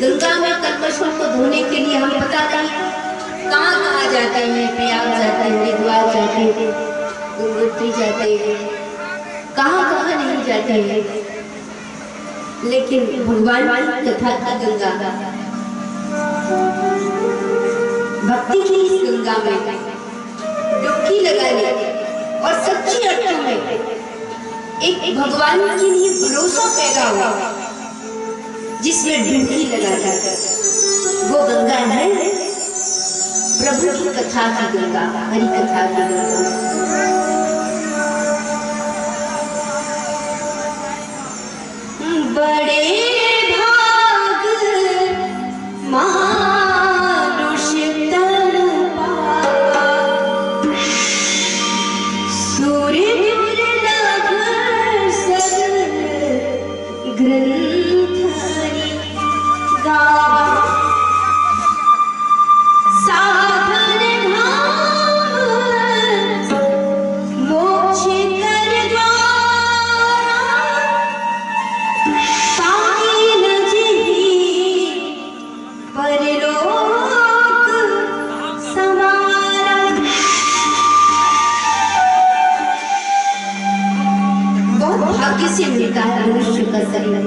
गंगा में कलमशों को धोने के लिए हम पता नहीं कहाँ कहाँ जाते हैं, प्रयाग जाते हैं, हरिद्वार जाते हैं, गंगोत्री जाते हैं, कहाँ कहाँ नहीं जाते हैं, लेकिन भगवान की कथा की गंगा, भक्ति की इस गंगा में डुबकी लगाने और सच्ची अर्थों में एक भगवान के लिए भरोसा पैदा हुआ, जिसमें डुबकी लगाता है, वो गंगा है प्रभु की कथा की गंगा, हरि कथा की गंगा। बड़े भाग मानुष तन पावा, सूर्य दुर्लभ सद ग्रंथ हरि गावा, साधन धाम मोक्ष कर द्वारा, पाई न जिहि परलोक समारा। बहुत भाग्य से मिलता है मनुष्य का शरीर,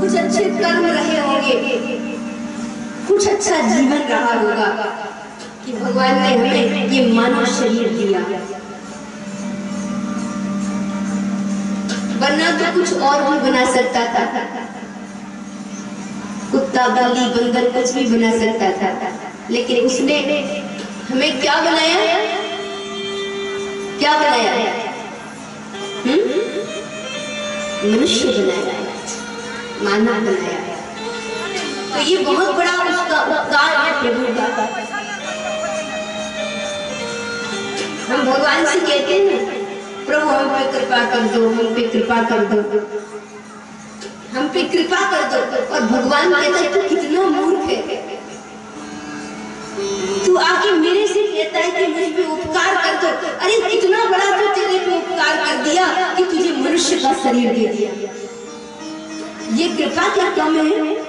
कुछ अच्छे कर्म रहे होंगे, कुछ अच्छा जीवन रहा होगा कि भगवान ने हमें ये मानव शरीर दिया, वरना तो कुछ और भी बना सकता था, कुत्ता बिल्ली बंदर कुछ भी बना सकता था, लेकिन उसने हमें क्या बनाया, क्या बनाया, मनुष्य बनाया, मानव बनाया। तो ये बहुत बड़ा उसका उपकार है प्रभु का। हम भगवान से कहते हैं प्रभु हम पे कृपा कर दो, हम पे कृपा कर दो, हम पे कृपा कर दो, और भगवान कहता है तू कितना मूर्ख है, तू आके मेरे से कहता है कि मुझ पे उपकार कर दो। अरे कितना बड़ा तो तेरे पे उपकार कर दिया कि तुझे मनुष्य का शरीर दे दिया, ये कृपा क्या कम है,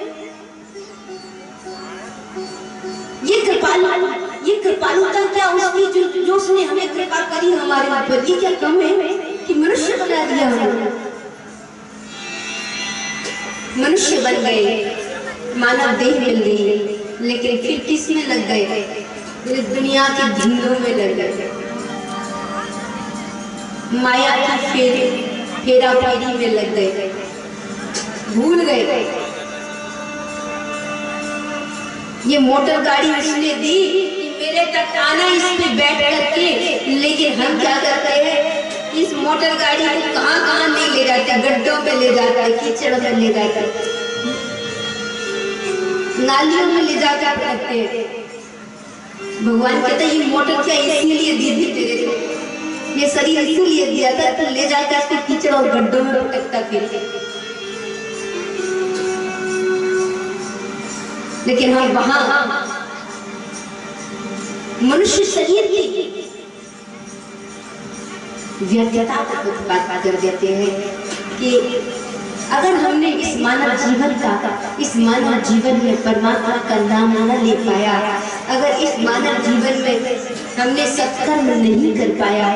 ये कृपालुता क्या उसकी जो उसने हमें कृपा करी हमारे ऊपर, ये क्या कम है कि मनुष्य बना दिया हमें, मनुष्य बन गए, मानव देह मिल गई, लेकिन फिर किस में लग गए, दुनिया के धंधों में लग गए, माया की फेरा फेरी में लग गए, भूल गए। ये मोटर गाड़ी उसने दी कि मेरे तक आना इस पे बैठ करके, लेकिन हम क्या करते हैं, इस मोटर गाड़ी को कहाँ कहाँ नहीं ले जाते, गड्ढों पे ले जाते, कीचड़ में ले जाते, नालियों में ले जाकर रखते हैं। भगवान कहते हैं ये मोटर क्या इसीलिए दी थी तेरे को, ये शरीर इसीलिए दिया था तो ले जाकर इसको कीचड़ और गड्ढों में भटकता फिर। लेकिन हम वहां मनुष्य शरीर की व्यर्थता को उत्पाद कर देते हैं कि अगर हमने इस मानव जीवन में परमात्मा का नाम न ले पाया, अगर इस मानव जीवन में हमने सत्कर्म नहीं कर पाया,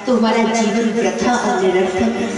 तो हमारा जीवन वृथा और निरर्थक है।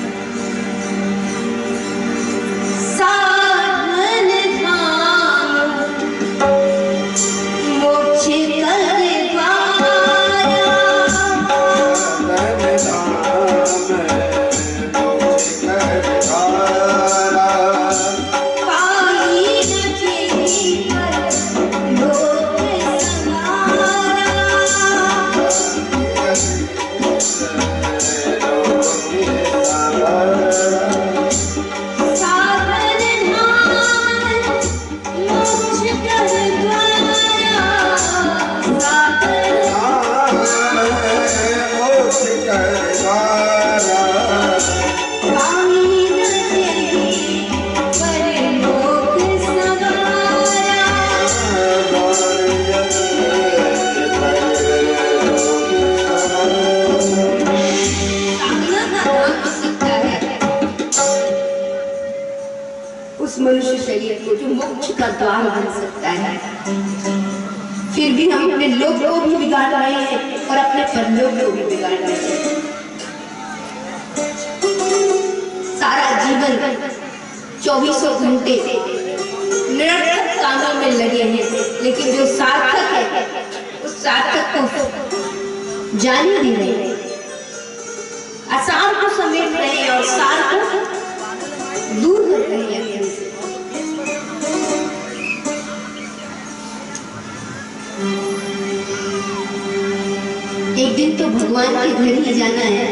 उस मनुष्य शरीर को जो मोक्ष का द्वार बन सकता है। फिर भी हम अपने लोक को भी बिगाड़ रहे हैं और अपने परलोक को भी बिगाड़ रहे हैं। सारा जीवन 24 घंटे निरर्थक कामों में लगे हैं, लेकिन जो सार्थक है उस सार्थक को जान ही नहीं रहे, असार को समेट रहे हैं और सार को दूर कर रहे हैं। एक दिन तो भगवान के घर ही जाना है।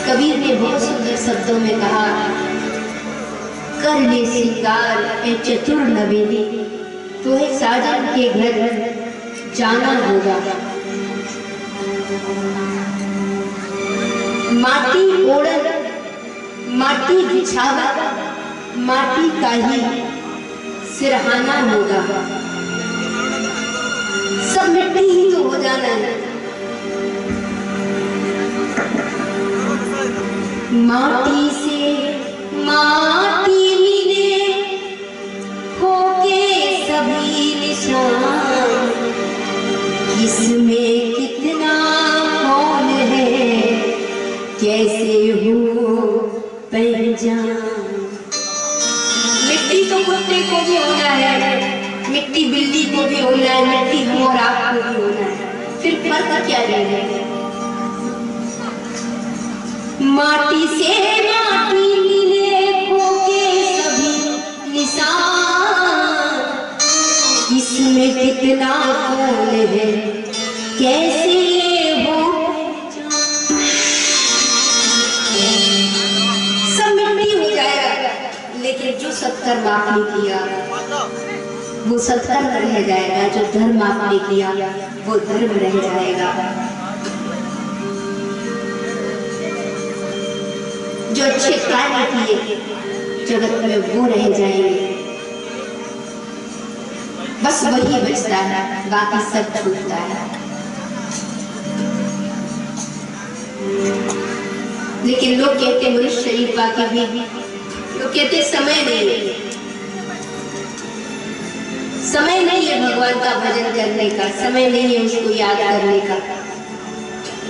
कबीर ने बहुत सुंदर शब्दों में कहा, कर ले श्रृंगार ए चतुर नवेली, तुम्हें साजन के घर जाना होगा। माटी ओढ़न माटी बिछावा, माटी का ही सिरहाना होगा। सब मिट्टी ही तो हो जाना है। माटी से माटी मिले होके सभी निशान, इसमें कितना कौन है कैसे हो पहचान। मिट्टी तो कुत्ते को भी होना है, मिट्टी बिल्ली को भी होना है, मिट्टी हम और आप को भी होना है। फिर फर्क क्या रह गया? माटी से माटी मिले होके सभी निशान, इसमें कितना कौन है कैसे हो पहचान। सब मिट्टी हो जाएगा, लेकिन जो सत्कर्म आपने किया वो सत्कर्म रह जाएगा, जो धर्म आपने किया वो धर्म रह जाएगा, जो अच्छे कार्य किए जगत में वो रह जाएंगे। बस वही बचता है, बाकी सब छूटता है। लेकिन लोग कहते मनुष्य शरीर बाकी भी, लोग कहते समय नहीं है, समय नहीं है भगवान का भजन करने का, समय नहीं है उसको याद करने का,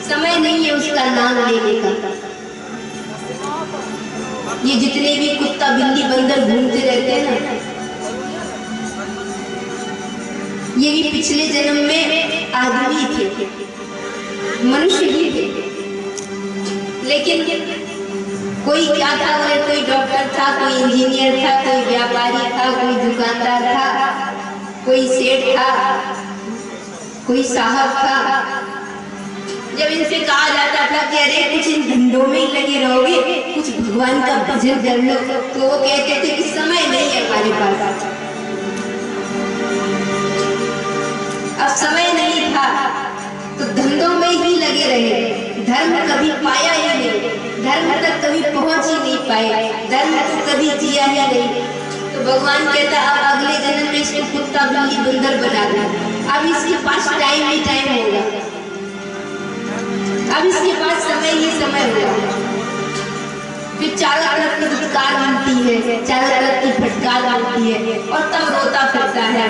समय नहीं है उसका नाम लेने का। ये जितने भी कुत्ता बिल्ली बंदर घूमते रहते हैं ना, ये भी पिछले जन्म में आदमी थे, मनुष्य ही थे। लेकिन कोई क्या था, कोई डॉक्टर था, कोई इंजीनियर था, कोई व्यापारी था, कोई दुकानदार था, कोई सेठ था, कोई साहब था। जब इनसे कहा जाता था कि अरे कुछ इन धंधों में ही लगे रहोगे, कुछ भगवान का भजन कर लो, तो वो कहते थे कि समय नहीं है हमारे पास। अब समय नहीं था तो धंधों में ही लगे रहे, धर्म कभी पाया ही नहीं, धर्म तक कभी पहुंच ही नहीं पाए, धर्म को कभी जिया ही नहीं। तो भगवान कहता अब अगले जन्म में इसको कुत्ता बिल्ली बंदर बना दो। अब इसके पास टाइम ही टाइम होगा, अब इसके पास समय ही समय होगा। फिर चारों तरफ की फटकार मिलती है, चारों तरफ की फटकार मिलती है और तब रोता फिरता है।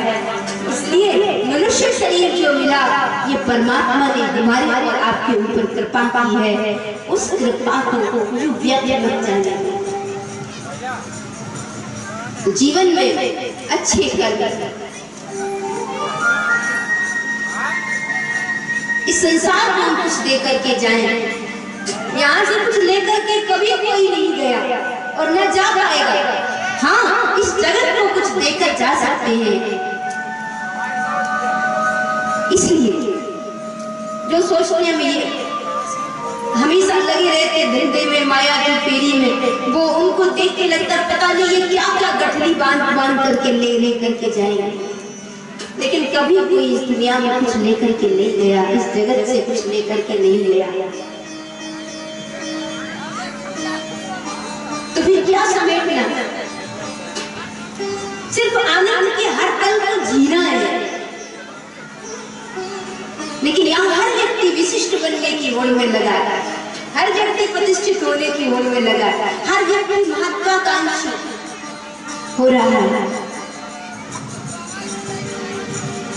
इसलिए मनुष्य शरीर जो मिला ये परमात्मा ने हमारे और आपके ऊपर कृपा की है। उस कृपा को जो व्यर्थ मत जाने, जीवन में अच्छे कर्म, इस संसार को हम कुछ देकर के जाएं। यहाँ से कुछ लेकर के कभी कोई नहीं गया और न जा पाएगा। हाँ, इस जगत को कुछ देकर जा सकते हैं। इसलिए जो सोचने में ये हमेशा लगे रहते धंधे में, माया की फेरी में, वो उनको देख के लगता पता नहीं ये क्या क्या गठरी बांध बांध करके ले करके जाएंगे। लेकिन कभी कोई इस दुनिया में कुछ लेकर के नहीं गया, इस जगत से कुछ लेकर के नहीं ले आया। तो फिर क्या समेटना, सिर्फ आनंद के हर पल को जीना है। लेकिन यहाँ हर व्यक्ति विशिष्ट बनने की होड़ में लगा है। हर व्यक्ति प्रतिष्ठित होने की होड़ में लगा है, हर व्यक्ति महत्वाकांक्षी हो रहा है।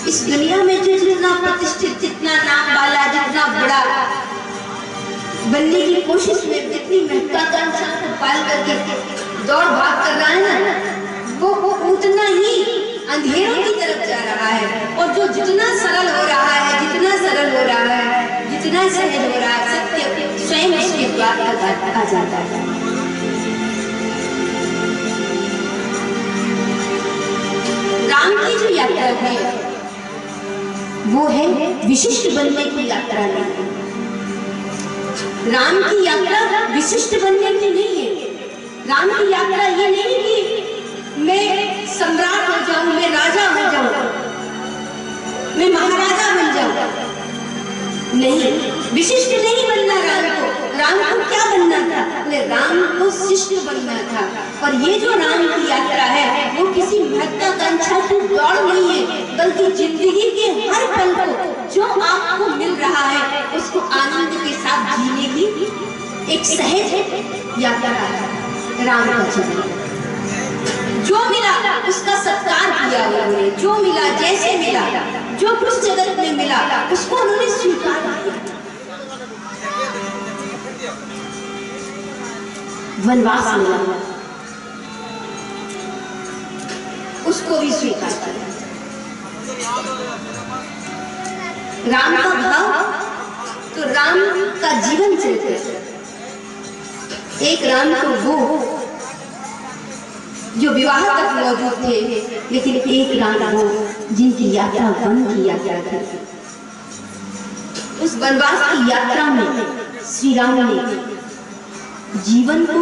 इस दुनिया में जो जितना प्रतिष्ठित, जितना नाम वाला, जितना बड़ा बनने की कोशिश में, जितनी महत्वाकांक्षा को पाल करके दौड़ भाग कर रहा है ना, वो उतना ही अंधेरों की तरफ जा रहा है। और जो जितना सरल हो रहा है, जितना सरल हो रहा है, जितना सहज हो रहा है, सत्य स्वयं उसके द्वार तक आ जाता है। राम की जो यात्रा है वो है विशिष्ट बनने की यात्रा नहीं। राम की यात्रा विशिष्ट बनने की नहीं है। राम की यात्रा ये नहीं कि मैं सम्राट हो जाऊं, मैं राजा हो जाऊं, मैं महाराजा बन जाऊं। नहीं, विशिष्ट नहीं बनना राम को। राम को क्या बनना था? राम को शिष्ट बनना था। और ये जो राम की यात्रा है वो किसी महत्वाकांक्षा की दौड़ नहीं है, बल्कि जिंदगी के हर पल को जो आपको मिल रहा है उसको आनंद के साथ जीने की एक सहज यात्रा है राम का जीवन। जो मिला उसका सत्कार किया उन्होंने, जो मिला जैसे मिला, जो कुछ जगत में मिला उसको उन्होंने स्वीकार किया। वनवास मिला, उसको भी स्वीकार किया। राम का भाव तो राम का जीवन चरित्र। एक राम तो वो जो विवाह तक मौजूद थे, लेकिन एक राम वो जिनकी यात्रा वन की यात्रा थी। उस वनवास की यात्रा में श्री राम ने जीवन को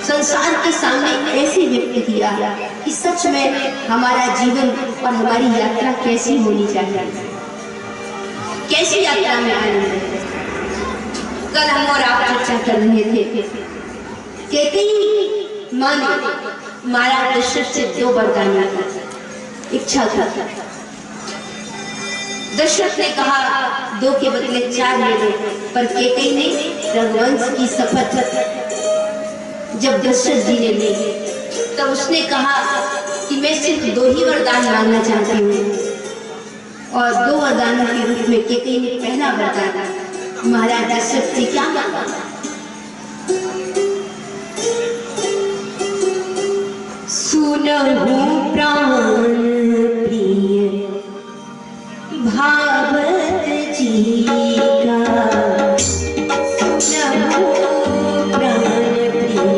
संसार के सामने ऐसे व्यक्त किया कि सच में हमारा जीवन और हमारी यात्रा कैसी होनी चाहिए, कैसी यात्रा में आनंद है। कल हम और आप चर्चा कर रहे थे, कहते ही माँ ने महाराज दशरथ से 2 वरदान की इच्छा था। दशरथ ने कहा 2 के बदले 4 ले लो, पर कैकेयी ने रघुवंश की शपथ जब दशरथ जी ने ली तब उसने कहा कि मैं सिर्फ 2 ही वरदान मांगना चाहती हूँ। और 2 वरदानों के रूप में कैकेयी ने पहला वरदान महाराज दशरथ से क्या मांगा? सुनहु प्राण प्रिय भावत जी का, सुनहु प्राण प्रिय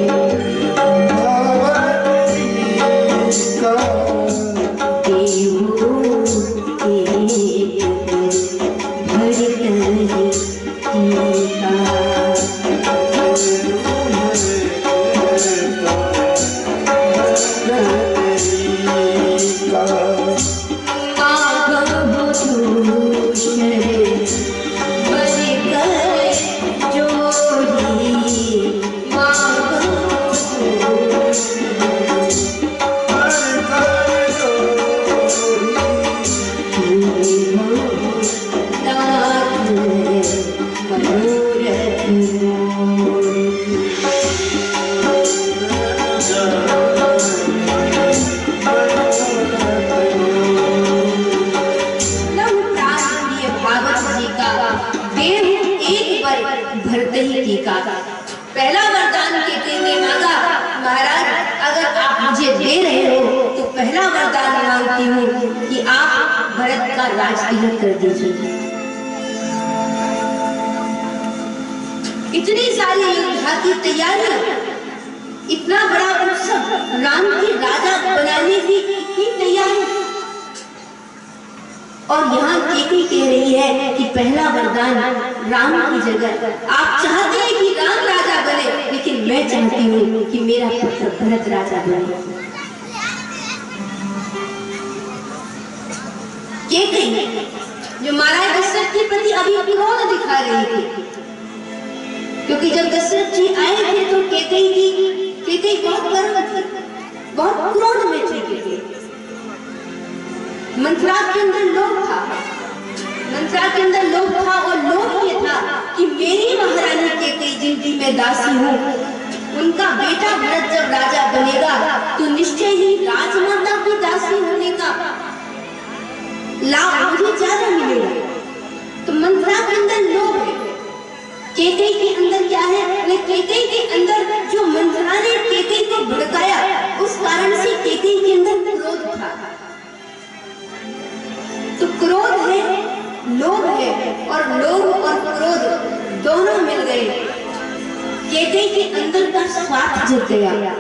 भावत जी का, देवो एक भरतहि टीका। पहला वरदान कैकेयी ने मांगा, महाराज अगर आप मुझे दे रहे हो तो पहला वरदान मांगती हूँ कि आप भरत का राज तिलक कर दीजिए। इतनी सारी योद्धा की तैयारियां, इतना बड़ा उत्सव, राम की राजा बनाने की तैयारी, और यहाँ कैकेयी कह रही है कि पहला वरदान राम की जगह आप चाहते हैं कि राम राजा बने, लेकिन मैं चाहती हूँ कि मेरा पुत्र भरत राजा बने। कैकेयी जो महाराज दशरथ के प्रति अभी क्रोध दिखा रही थी, क्योंकि जब दशरथ जी आए थे तो कैकेयी बहुत गर्व थी, बहुत क्रोध में थी। मंथरा के अंदर लोभ था, मंथरा के अंदर लोभ था, और लोभ ये था कि मैं दासी हूँ। उनका बेटा भरत जब राजा बनेगा तो निश्चय ही राजमाता की दासी होने का लाभ मुझे ज्यादा मिलेगा। तो मंत्रा के अंदर लोभ है, केकई के अंदर क्या है? वे केकई के अंदर जो मंत्रा ने केकई को भड़काया, उस कारण से केकई के अंदर क्रोध था। तो क्रोध है, लोभ है, और लोभ और क्रोध दोनों मिल गए। केकई के अंदर का स्वार्थ जग गया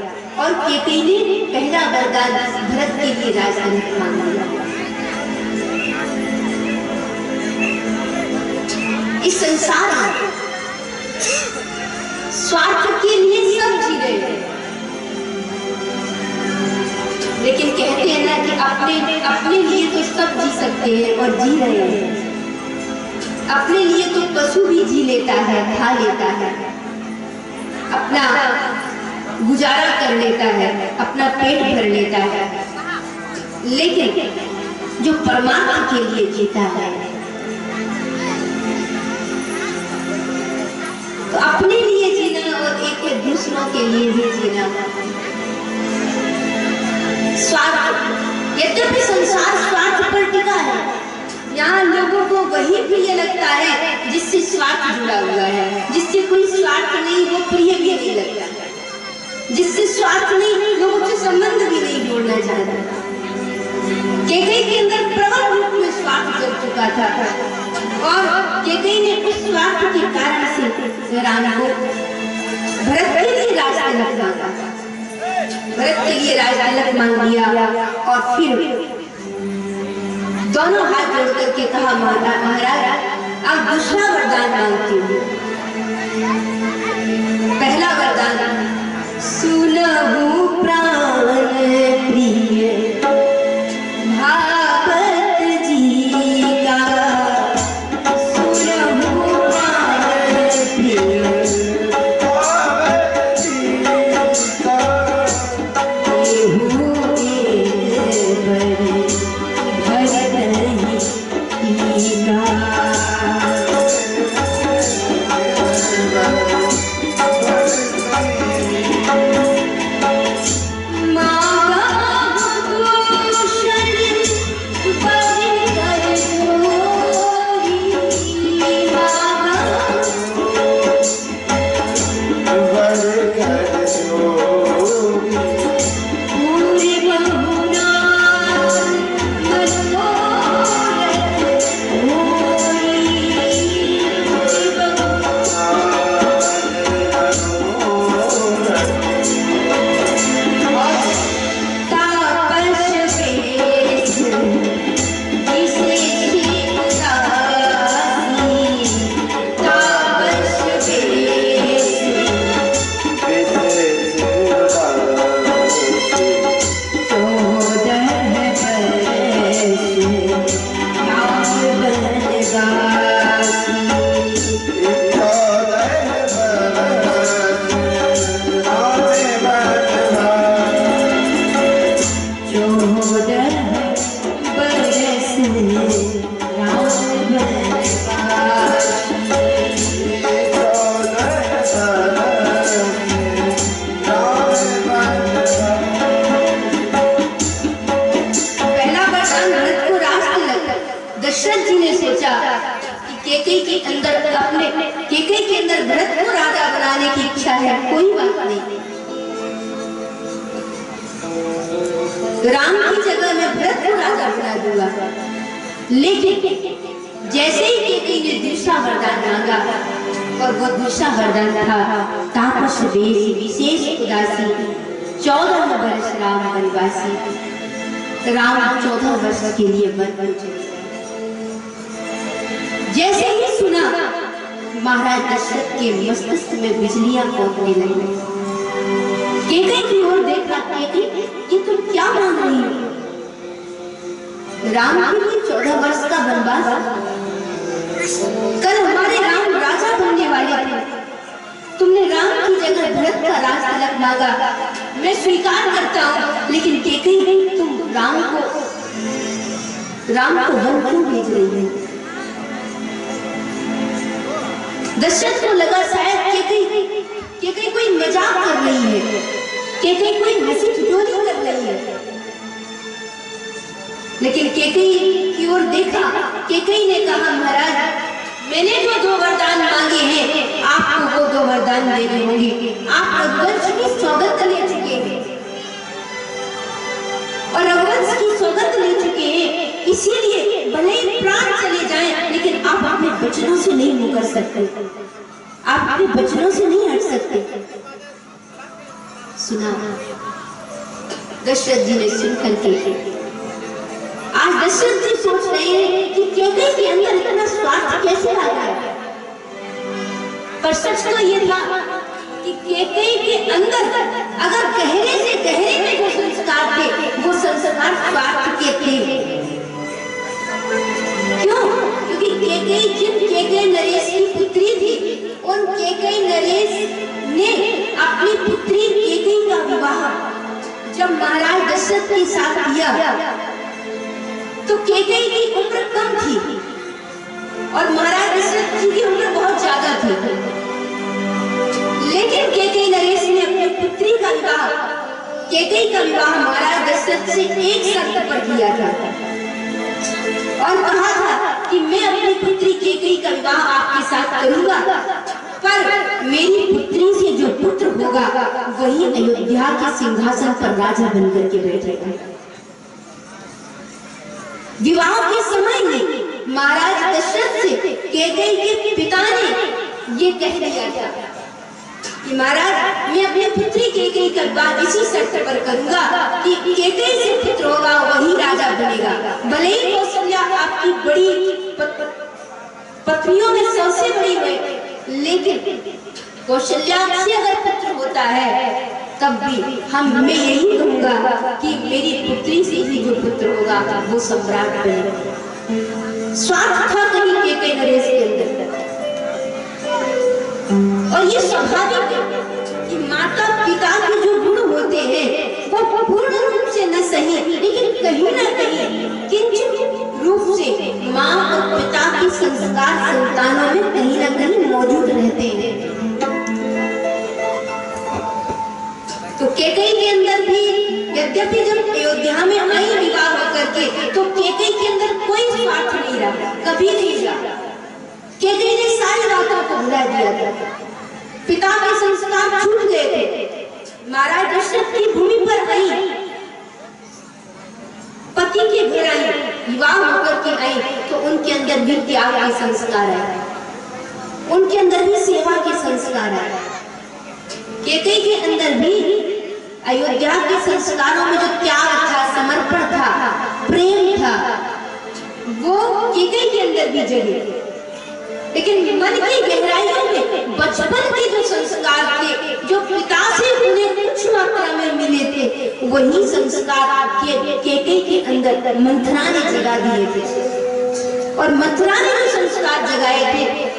और केकई ने पहला वरदान भरत के लिए राजदंड मांग लिया। इस संसार में स्वार्थ के लिए सब जी रहे हैं, लेकिन कहते हैं ना कि अपने लिए तो सब जी सकते हैं और जी रहे हैं। अपने लिए तो पशु भी जी लेता है, खा लेता है, अपना गुजारा कर लेता है, अपना पेट भर लेता है, लेकिन जो परमात्मा के लिए जीता है तो अपने लिए जीना और एक दूसरों के लिए भी जीना। स्वार्थ, यद्यपि संसार स्वार्थ पर टिका है, यहाँ लोगों को वही प्रिय लगता है जिससे स्वार्थ जुड़ा हुआ है। जिससे कोई स्वार्थ नहीं वो प्रिय भी नहीं लगता, जिससे स्वार्थ नहीं लोग उससे संबंध भी नहीं जोड़ना चाहता। केकई के अंदर प्रबल रूप में स्वार्थ चल चुका था और केकई ने उस स्वार्थ के कारण से राम को भरत के लिए राजतिलक मांगा, भरत के लिए राजतिलक मांग लिया और फिर दोनों हाथ जोड़ करके कहा, महाराज अब दूसरा वरदान मांगती हूँ। पहला वरदान, सुनहु प्राण प्रिय भागवत जी का, सुनहु प्राण प्रिय भागवत जी का, देहु एक बड़े केकई के अंदर भरत को राजा बनाने की इच्छा है, कोई बात नहीं। राम की जगह में भरत को राजा बना दूंगा। लेकिन जैसे ही केकई ने दूसरा वरदान मांगा, और वो दूसरा वरदान था तापस वेश विशेष उदासी, 14 वर्ष राम वनवासी। राम 14 वर्ष के लिए वन में चले गए। जैसे ही सुना, महाराज दशरथ के मस्तिष्क में बिजलियां कौंधने लगी। केकई की ओर देखा, केकई ये तुम क्या मांग रही हो? राम के लिए 14 वर्ष का वनवास? कल हमारे राम राजा बनने वाले थे, तुमने राम की जगह भरत का राजतिलक मांगा। मैं स्वीकार करता हूँ, लेकिन केकई तुम राम को वन क्यों भेज रही है? दशरथ को लगा शायद केकई केकई कोई मजाक कर रही है, केकई कोई हंसी ठिठोली कर रही है। लेकिन केकई की ओर देखा, केकई ने कहा महाराज मैंने जो 2 वरदान मांगे हैं आपको वो 2 वरदान देने होंगे। आप रघुवंश की सौगंध ले चुके हैं और रघुवंश की सौगंध ले चुके हैं, इसीलिए भले ही प्राण चले जाएं लेकिन आप अपने वचनों से नहीं मुकर सकते, आप अपने वचनों से नहीं हट सकते। सुना दशरथ जी ने सुनकर के आज दशरथ जी सोच रहे हैं कि केकई के अंदर इतना स्वार्थ कैसे आ गया। पर सच तो ये था कि केकई के अंदर अगर गहरे से गहरे में जो संस्कार थे वो संस्कार स्वार्थ के थे। क्यों? क्योंकि केकई जिन केकई नरेश की पुत्री थी, उन केकई नरेश ने अपनी पुत्री केकई का विवाह जब महाराज दशरथ के साथ किया तो केकई की उम्र कम थी और महाराज दशरथ जी की उम्र बहुत ज्यादा थी। लेकिन केकई नरेश ने अपनी पुत्री का विवाह, केकई का विवाह महाराज दशरथ से एक शर्त पर किया था और कहा था कि मैं अपनी पुत्री केकई का विवाह आपके साथ करूंगा, पर मेरी पुत्री से जो पुत्र होगा वही अयोध्या के सिंहासन पर राजा बनकर के बैठेगा। विवाह के समय में महाराज दशरथ से केकई के पिता ने ये कह दिया था कि महाराज मैं अपनी पुत्री केकई का विवाह इसी शर्त पर करूंगा कि केकई से पुत्र होगा वही राजा बनेगा। भले ही कौशल्या आपकी बड़ी पत्नियों में सबसे बड़ी है, लेकिन कौशल्या से अगर पुत्र होता है तब भी मैं यही कहूंगा कि मेरी पुत्री से ही जो पुत्र होगा वो सम्राट बनेगा। स्वार्थ था कहीं केकई नरेश के अंदर और ये स्वाभाविक है कि माता पिता के जो गुण होते हैं वो पूर्ण रूप से न सही लेकिन कहीं ना कहीं किंचित रूप से माँ और पिता के संस्कार संतानों में कहीं ना कहीं मौजूद रहते हैं। तो केकई के अंदर भी यद्यपि जब अयोध्या में आई विवाह होकर के तो केकई के अंदर कोई स्वार्थ नहीं रहा, कभी नहीं रहा। केकई ने सारी बातों को भुला दिया था, पिता के संस्कार छूट गए थे। महाराज दशरथ की भूमि पर आई, पति के घर आई, विवाह होकर के आई तो उनके अंदर भी त्याग के संस्कार आए, उनके अंदर भी सेवा के संस्कार आए। केकई के अंदर भी अयोध्या के संस्कारों में जो त्याग था, समर्पण था, प्रेम था, वो केकई के अंदर भी जगे। लेकिन मन की गहराइयों में बचपन के जो संस्कार थे, जो पिता से उन्हें कुछ मात्रा में मिले थे, वही संस्कार केकई के अंदर मंथरा ने जगा दिए थे। और मंथरा ने जो संस्कार जगाए थे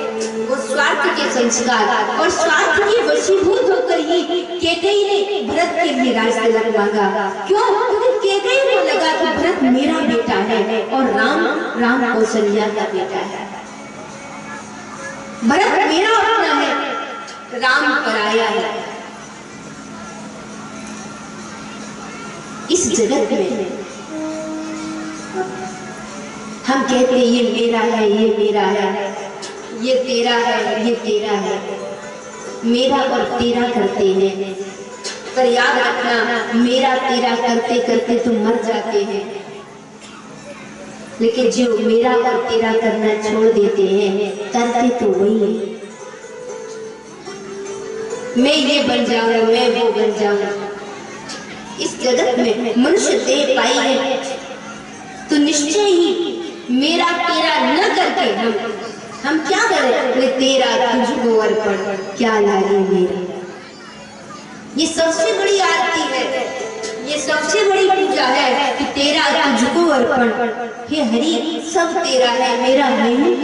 वो स्वार्थ के संस्कार, और स्वार्थ के वशीभूत होकर ही केकई ने भरत के लिए राजतिलक मांगा। क्यों? क्योंकि केकई को लगा कि भरत मेरा बेटा है और राम कौशल्या का बेटा है। भरत मेरा अपना है, राम पराया है। इस जगत में हम कहते हैं ये मेरा है, ये मेरा है, ये तेरा है, ये तेरा है, मेरा और तेरा करते हैं। पर याद रखना, मेरा तेरा करते करते तो मर जाते हैं, लेकिन जो मेरा और तेरा करना छोड़ देते हैं करते तो वही है। मैं ये बन जाऊं, मैं वो बन जाऊं। इस जगत में मनुष्य देह पाई है तो निश्चय ही मेरा तेरा न करके हम क्या करें? तेरा तुझको अर्पण क्या लागे मेरा। ये सबसे बड़ी आरती है, ये सबसे बड़ी पूजा है कि तेरा तुझको अर्पण। हे हरि सब तेरा है, मेरा नहीं,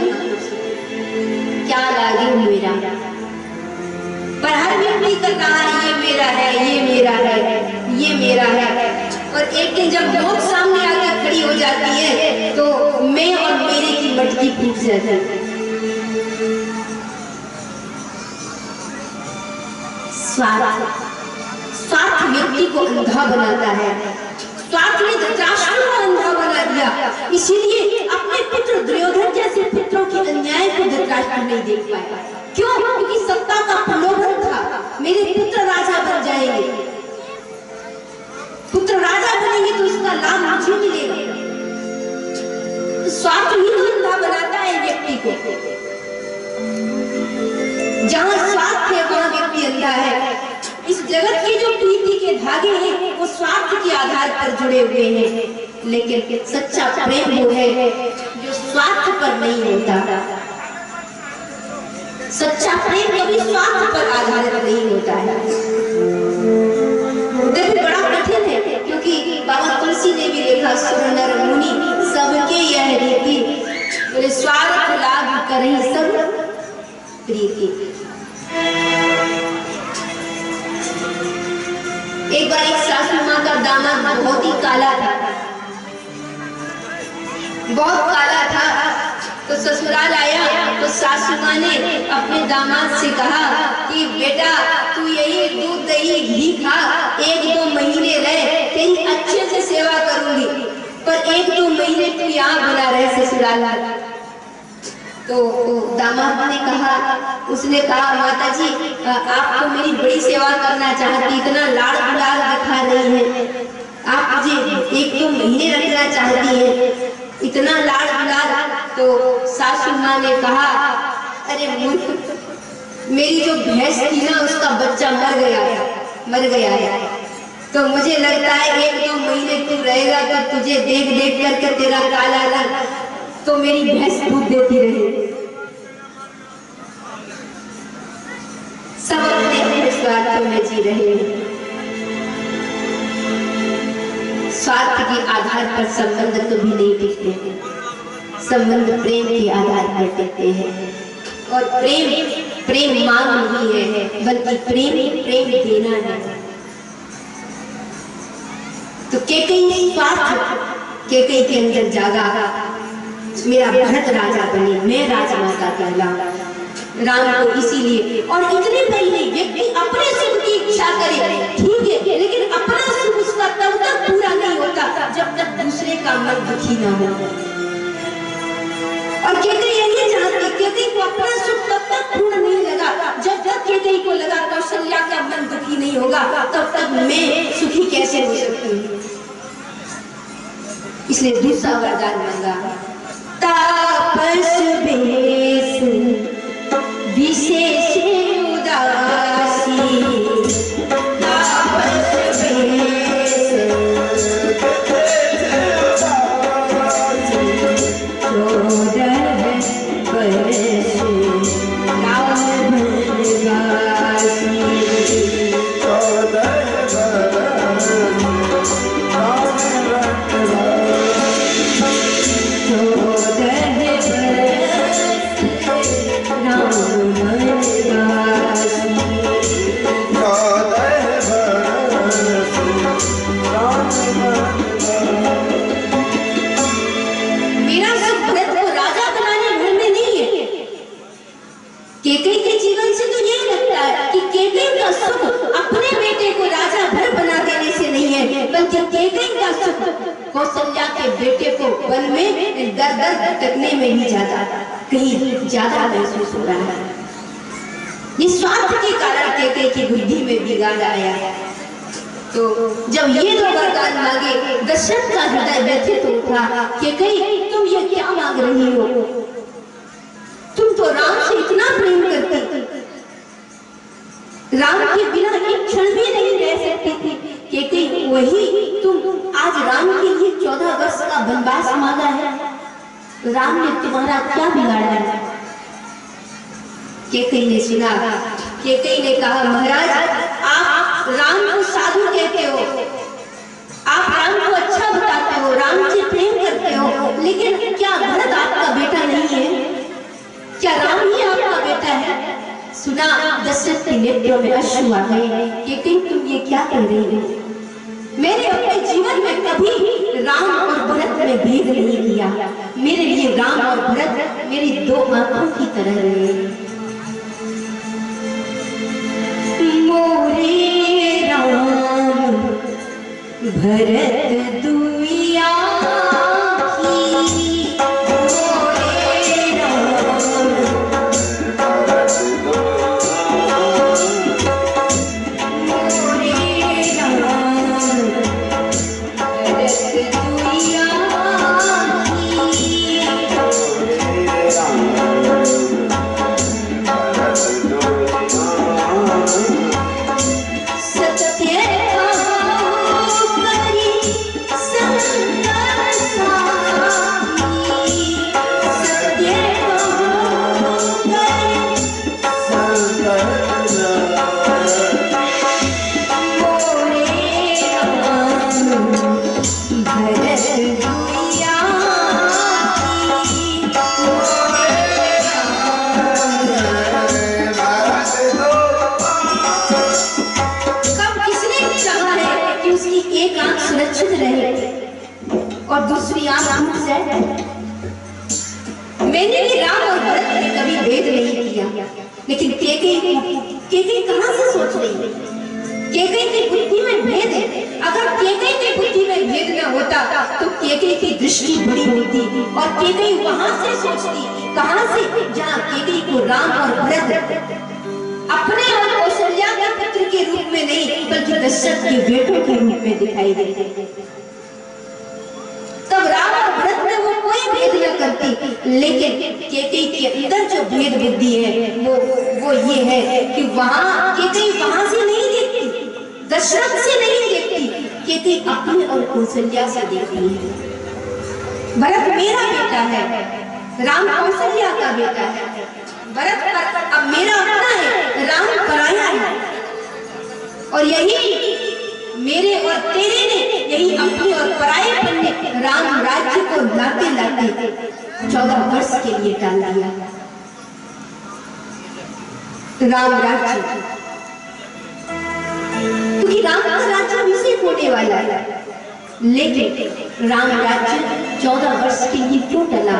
क्या लागे मेरा। पर हर व्यक्ति कर रहा है ये मेरा है, ये मेरा है, ये मेरा है। और एक दिन जब मौत सामने आकर खड़ी हो जाती है तो मैं और मेरे की मटकी फूट जाती है। स्वार्थ व्यक्ति को अंधा बनाता है। स्वार्थ ने धृतराष्ट्र को अंधा बना दिया, इसीलिए अपने पुत्र दुर्योधन जैसे पुत्रों के अन्याय को धृतराष्ट्र नहीं देख पाया। क्यों? क्योंकि सत्ता का प्रलोभन था, मेरे पुत्र राजा बन जाएंगे, पुत्र राजा बनेंगे तो उसका लाभ मुझे मिलेगा। स्वार्थ ही अंधा बनाता है व्यक्ति को। जहां स्वार्थ है वहां व्यक्ति अंधा है। इस जगत की जो प्रीति के धागे हैं वो स्वार्थ के आधार पर जुड़े हुए हैं, लेकिन सच्चा प्रेम वो है जो स्वार्थ पर नहीं होता। सच्चा प्रेम कभी स्वार्थ पर आधारित नहीं होता है। देखो बड़ा कठिन है, क्योंकि बाबा तुलसी ने भी लिखा, सुर नर मुनि सबके यह रीति, बोले स्वार्थ लाभ करहि सब प्रीति। एक बार एक सासू माँ का दामाद बहुत ही काला था, बहुत काला था, तो ससुराल आया तो सासू माँ ने अपने दामाद से कहा कि बेटा तू यही दूध दही घी खा, 1-2 महीने रह, तेरी अच्छे से सेवा करूंगी, पर 1-2 महीने तू यहाँ बना रहे ससुराल। तो दामाद ने कहा, उसने कहा माता जी आप तो मेरी बड़ी सेवा करना चाहती, इतना लाड़ दुलार दिखा रही है, आप मुझे 1-2 महीने रखना चाहती है, इतना लाड़ दुलार। तो सासू माँ ने कहा, अरे मेरी जो भैंस थी ना उसका बच्चा मर गया है, तो मुझे लगता है 1-2 महीने तू रहेगा तो तुझे देख देख करके तेरा काला रंग, तो मेरी भैंस दूध देती रही। सब अपने स्वार्थ में जी रहे हैं। स्वार्थ के आधार पर संबंध कभी नहीं टिकते, संबंध प्रेम के आधार पर टिकते हैं। और प्रेम मांग नहीं है, बल्कि प्रेम देना है। तो केकई स्वार्थ केकई के अंदर जागा, मेरा भरत राजा बने, मैं राजमाता कहलाऊं। राम को इसीलिए, और इतने पहले व्यक्ति अपने सुख की इच्छा करे, ठीक है, लेकिन अपना सुख उसका तब तक पूरा नहीं होता जब तक दूसरे का मन दुखी ना हो। और केकई यही चाहती, केकई को अपना सुख तब तक पूर्ण नहीं लगा जब तक केकई को लगा कौशल्या का मन दुखी नहीं होगा, तब तक मैं सुखी कैसे हो सकती हूँ। इसलिए दूसरा वरदान मांगा, तापस बेस विशेष उदासी, तापस बेस 14 बरस राम बनवासी। केकई के जीवन से तो यही लगता है कि केकई का सुख अपने बेटे को राजा भर बना देने से नहीं है, बल्कि केकई का सुख कौशल्या के बेटे को वन में दर दर भटकने में ही कहीं ज्यादा महसूस हो रहा है। ये स्वार्थ के कारण केकई की बुद्धि में बिगाड़ आया। तो जब ये 2 वरदान मांगे, दशरथ का हृदय व्यथित उठा। केकई तुम ये क्या मांग रही हो? तुम तो राम से इतना प्रेम करती, राम के बिना एक क्षण भी नहीं रह सकती थी। केकई वही तुम आज राम के लिए 14 वर्ष का वनवास मांगा है, राम ने तुम्हारा क्या बिगाड़ा है? केकई ने सुना, केकई ने कहा, महाराज आप राम को साधु कहते हो, आप राम को अच्छा बताते हो, राम से प्रेम करते हो, लेकिन क्या भरत आपका बेटा नहीं है? क्या राम ही आपका बेटा है? सुना दशरथ के नेत्रों में अश्रु आ गए। केकई तुम ये क्या कह रही हो? मैंने अपने जीवन में कभी राम और भरत में भेद नहीं किया। मेरे लिए राम और भरत मेरी 2 आंखों की तरह रहे। भरत दुइया और दूसरी आंख टूट जाए। मैंने भी राम और भरत ने कभी भेद नहीं किया, लेकिन केकई कहां से सोच रही है? केकई की बुद्धि में भेद है। अगर केकई की बुद्धि में भेद न होता तो केकई की दृष्टि बड़ी होती और केकई वहां से सोचती। कहां से? जहां केकई को राम और भरत अपने और कौशल्या के पुत्र के रूप में नहीं बल्कि दशरथ के बेटों के रूप में दिखाई देते। तब राम और भरत में वो कोई भेद न करती, लेकिन केकई के अंदर जो भेद बुद्धि है वो ये है कि वहां केकई वहां से नहीं देखती, दशरथ से नहीं देखती, केकई अपनी और कौशल्या से देखती है। भरत मेरा बेटा है, राम कौशल्या का बेटा है। भरत अब मेरा अपना है, राम पराया है। और यही मेरे और तेरे ने यही अपने और परायेपन ने राम राज्य को लाते लाते 14 वर्ष के लिए टाल दिया। राम राज्य, क्योंकि राम का राज्य अभिषेक होने वाला है, लेकिन राम राज्य 14 वर्ष के लिए क्यों टला?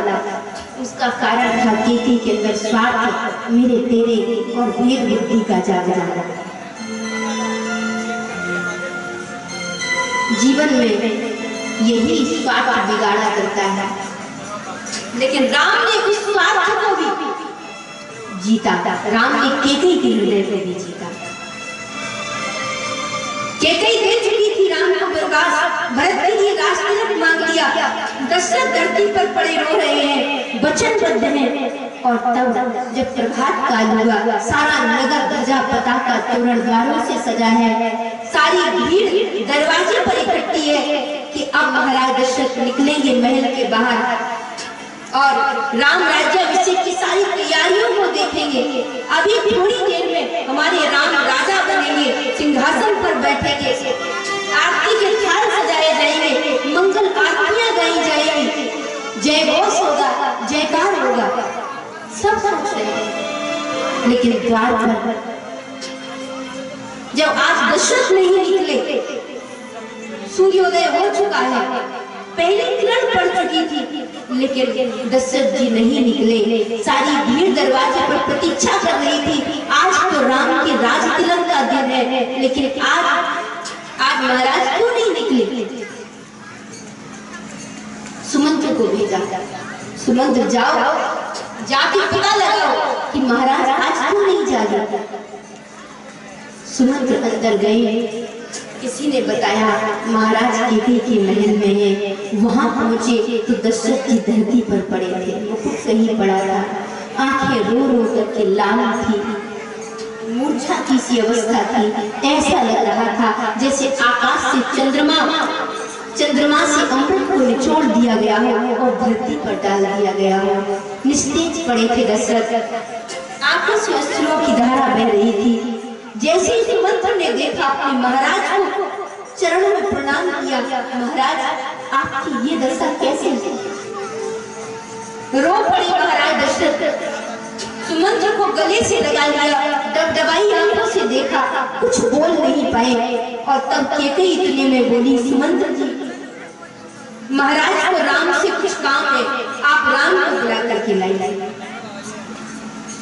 उसका कारण था केकई के अंदर स्वार्थ, मेरे तेरे और भेद बुद्धि का जागरण। जीवन में यही स्वार्थ बिगाड़ा करता है, लेकिन राम ने उस स्वार्थ को भी जीता। राम ने केकई के हृदय को भी जीता। केकई दे चुकी थी राम को प्रकाश, भरत के लिए राजतिलक मांग लिया। दशरथ धरती पर पड़े रो रहे हैं, वचनबद्ध हैं। और तब जब प्रभात काल हुआ, सारा नगर ध्वजा पताका तोरण द्वारों से सजा है, सारी भीड़ दरवाजे पर इकट्ठी है कि अब महाराज दशरथ निकलेंगे महल के बाहर और राम राज्याभिषेक की सारी तैयारियों को देखेंगे। अभी थोड़ी देर में हमारे राम राजा बनेंगे, सिंहासन पर बैठेंगे, आरती के थाल सजाए जाएंगे, मंगल आरतियां गाई जाएंगी, जय घोष होगा, जयकार होगा, सब सोच रहे हैं। लेकिन द्वार पर जब आज दशरथ नहीं निकले, सूर्योदय हो चुका है, पहली किरण पड़ चुकी थी, लेकिन दशरथ जी नहीं निकले। सारी भीड़ दरवाजे पर प्रतीक्षा कर रही थी। आज तो राम के राजतिलक का दिन है, लेकिन आज महाराज क्यों नहीं निकले? सुमंत्र को भेजा, सुमंत्र जाओ, जाके पता लगाओ कि महाराज आज क्यों नहीं जागे। सुमंत्र अंदर गए, किसी ने बताया महाराज केकई के महल में है। वहां पहुंचे तो दशरथ जी धरती पर पड़े थे, मुकुट सही पड़ा था, आंखें रो रो करके लाल थी, मूर्छा की सी अवस्था थी। ऐसा लग रहा था जैसे आकाश से चंद्रमा से अमृत को निचोड़ दिया गया हो और धरती पर डाल दिया गया हो। निस्तेज पड़े थे दशरथ, आंखों से अश्रुओं की धारा बह रही थी। जैसे ही सुमंत्र ने देखा अपने महाराज को, चरणों में प्रणाम किया, महाराज आपकी ये दशा कैसे है? रो पड़ी महाराज दशरथ। सुमंत्र को गले से लगा लिया, डबडबाई आंखों से देखा, कुछ बोल नहीं पाए। और तब केकई इतने में बोली, सुमंत्र जी महाराज को राम से कुछ काम है, आप राम को बुला करके लाइए।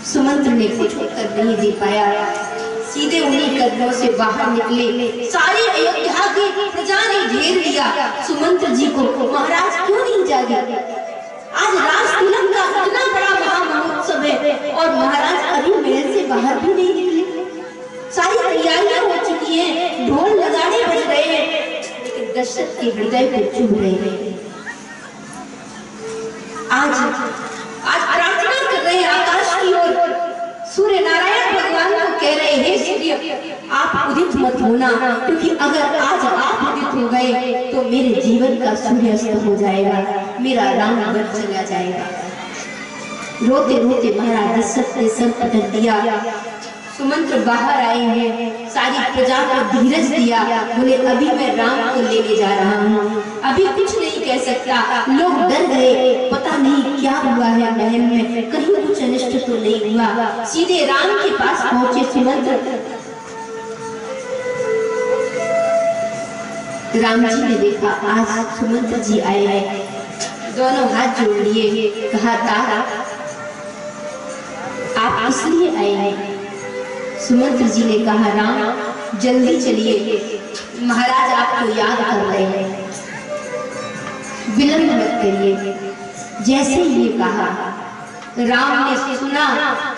सुमंत्र ने कुछ उत्तर नहीं दे पाया, सीधे उन्हीं कदमों से बाहर निकले। सारी अयोध्या की प्रजा ने घेर लिया सुमंत्र जी को। महाराज क्यों नहीं जागे? आज राज तिलक का इतना बड़ा महामहोत्सव है और महाराज अभी महल से बाहर भी नहीं निकले। सारी तैयारियां हो चुकी हैं, ढोल नगाड़े बज रहे हैं, लेकिन दशरथ के हृदय को चुभ रहे हैं। आज प्रार्थना कर रहे हैं आकाश की ओर, सूर्य नारायण भगवान को कह रहे हैं सूर्य आप उदित मत होना, क्योंकि अगर आज आप उदित हो गए तो मेरे जीवन का सूर्यास्त हो जाएगा, मेरा राम घर चला जाएगा। रोते रोते महाराज दशरथ ने सर पटक दिया। सुमंत्र बाहर आए हैं, सारी प्रजा को धीरज दिया, बोले अभी मैं राम को लेने जा रहा हूँ, अभी कुछ नहीं कह सकता। लोग डर गए, पता नहीं क्या हुआ है महल में, कहीं कुछ अनिष्ट तो नहीं हुआ। सीधे राम के पास पहुंचे सुमंत्र। राम जी ने देखा आज सुमंत्र जी आए हैं, दोनों हाथ जोड़ लिए, कहा तारा आप इसलिए आए हैं? सुमंत्र जी ने कहा राम जल्दी चलिए, महाराज आपको याद कर रहे हैं, विलंब मत करिए। जैसे ही ये कहा राम ने सुना,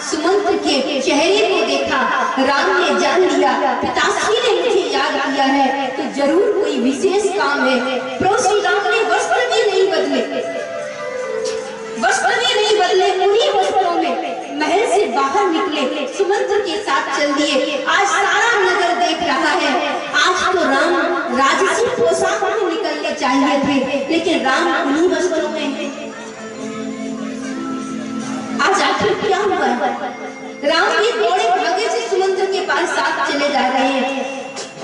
सुमंत्र के चेहरे को देखा, राम ने जान लिया पिताश्री ने मुझे याद किया है तो जरूर कोई विशेष काम है। प्रभु श्री राम ने वस्त्र भी नहीं बदले, उन्हीं वस्त्रों में महल से बाहर निकले, सुमंत्र के साथ चल दिए। आज सारा नगर देख रहा है, आज तो राम राजसी पोशाक में निकलने चाहिए थे, लेकिन राम उन्हीं वस्त्रों में हैं। आज आखिर क्या हुआ? राम भी थोड़े भागे से सुमंत्र के पास साथ चले जा रहे हैं,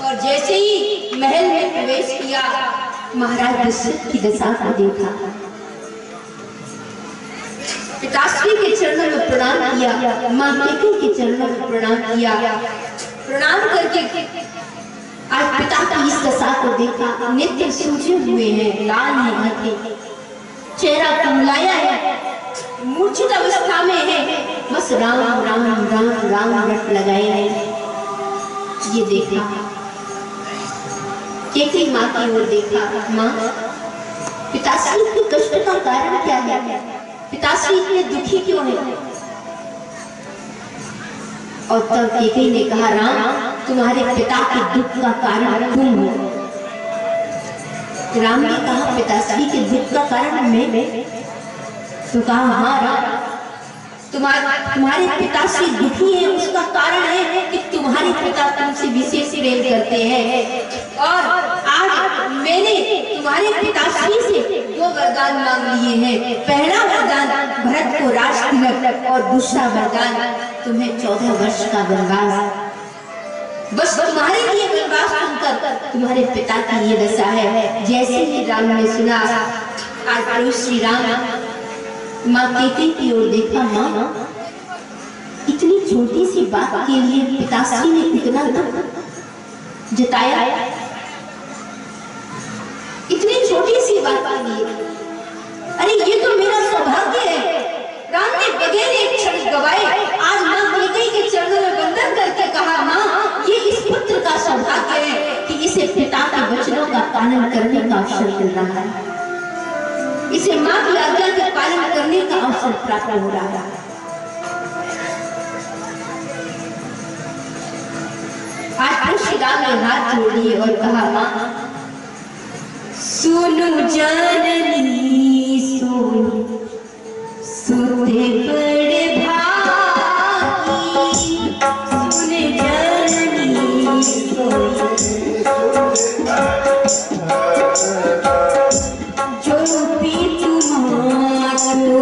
और जैसे ही महल में प्रवेश किया महाराज दशरथ की दशा को देखा। पिताश्री के चरणों में प्रणाम किया, माँ कैकेयी के चरणों में प्रणाम किया। प्रणाम करके आज पिता की इस दशा को देखा, नेत्र सूजे हुए हैं, लाल है आंखें, चेहरा कुमलाया है, मूर्छित अवस्था में है, बस राम राम राम राम रट लगाए हैं। ये देखा, कैकेयी माँ की ओर देखा, माँ पिताश्री के कष्ट का कारण क्या है? पिताश्री इतने दुखी क्यों है? और तब कैकेयी ने कहा राम तुम्हारे पिता के दुख का कारण तुम हो। राम ने कहा पिताश्री के दुख का कारण मैं? तो कहा हाँ राम तुम्हारे पिताश्री दुखी हैं, उसका कारण है कि तुम्हारे पिता तुमसे विशेष प्रेम करते हैं, और आज मैंने तुम्हारे पिताश्री से 2 वरदान मांग लिए हैं। पहला वरदान भरत को राज तिलक, और दूसरा वरदान तुम्हें 14 वर्ष का वनवास। बस तुम्हारे लिए वनवास सुनकर तुम्हारे पिता की ये दशा है। जैसे ही राम ने सुना, आज प्रभु श्री राम माँ कैकेयी की ओर देखा, माँ इतनी छोटी सी बात के लिए पिताश्री ने इतना दुख जताया, इतनी छोटी सी बात के लिए। अरे ये तो मेरा सौभाग्य है। राम ने बगैर एक क्षण गवाए आज माँ कैकेयी के चरणों में वंदन करके कहा, माँ ये इस पुत्र का सौभाग्य है कि इसे पिता के वचनों का पालन करने का अवसर मिल रहा है, इसे माँ की आज्ञा के पालन करने का अवसर प्राप्त हो रहा है। आज श्री राम ने हाथ जोड़ लिए और कहा, माँ सुनो जननी सुनो, सुते बड़े भागी, सुने जननी सुनो, जो भी तुम्हारो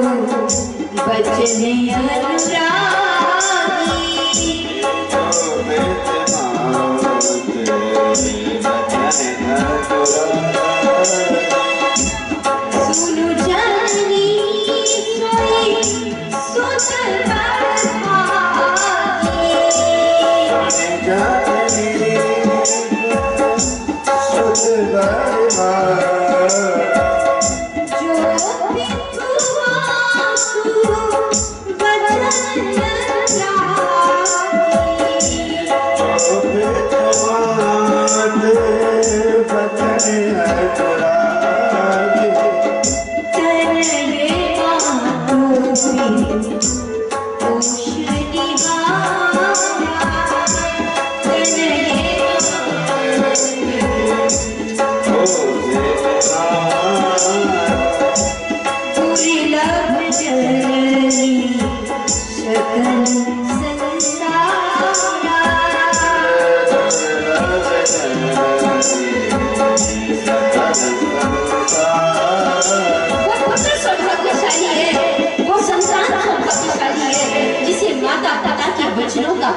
बचने अनुरागी, सुनो जननी सोई सुत भागी, जो भी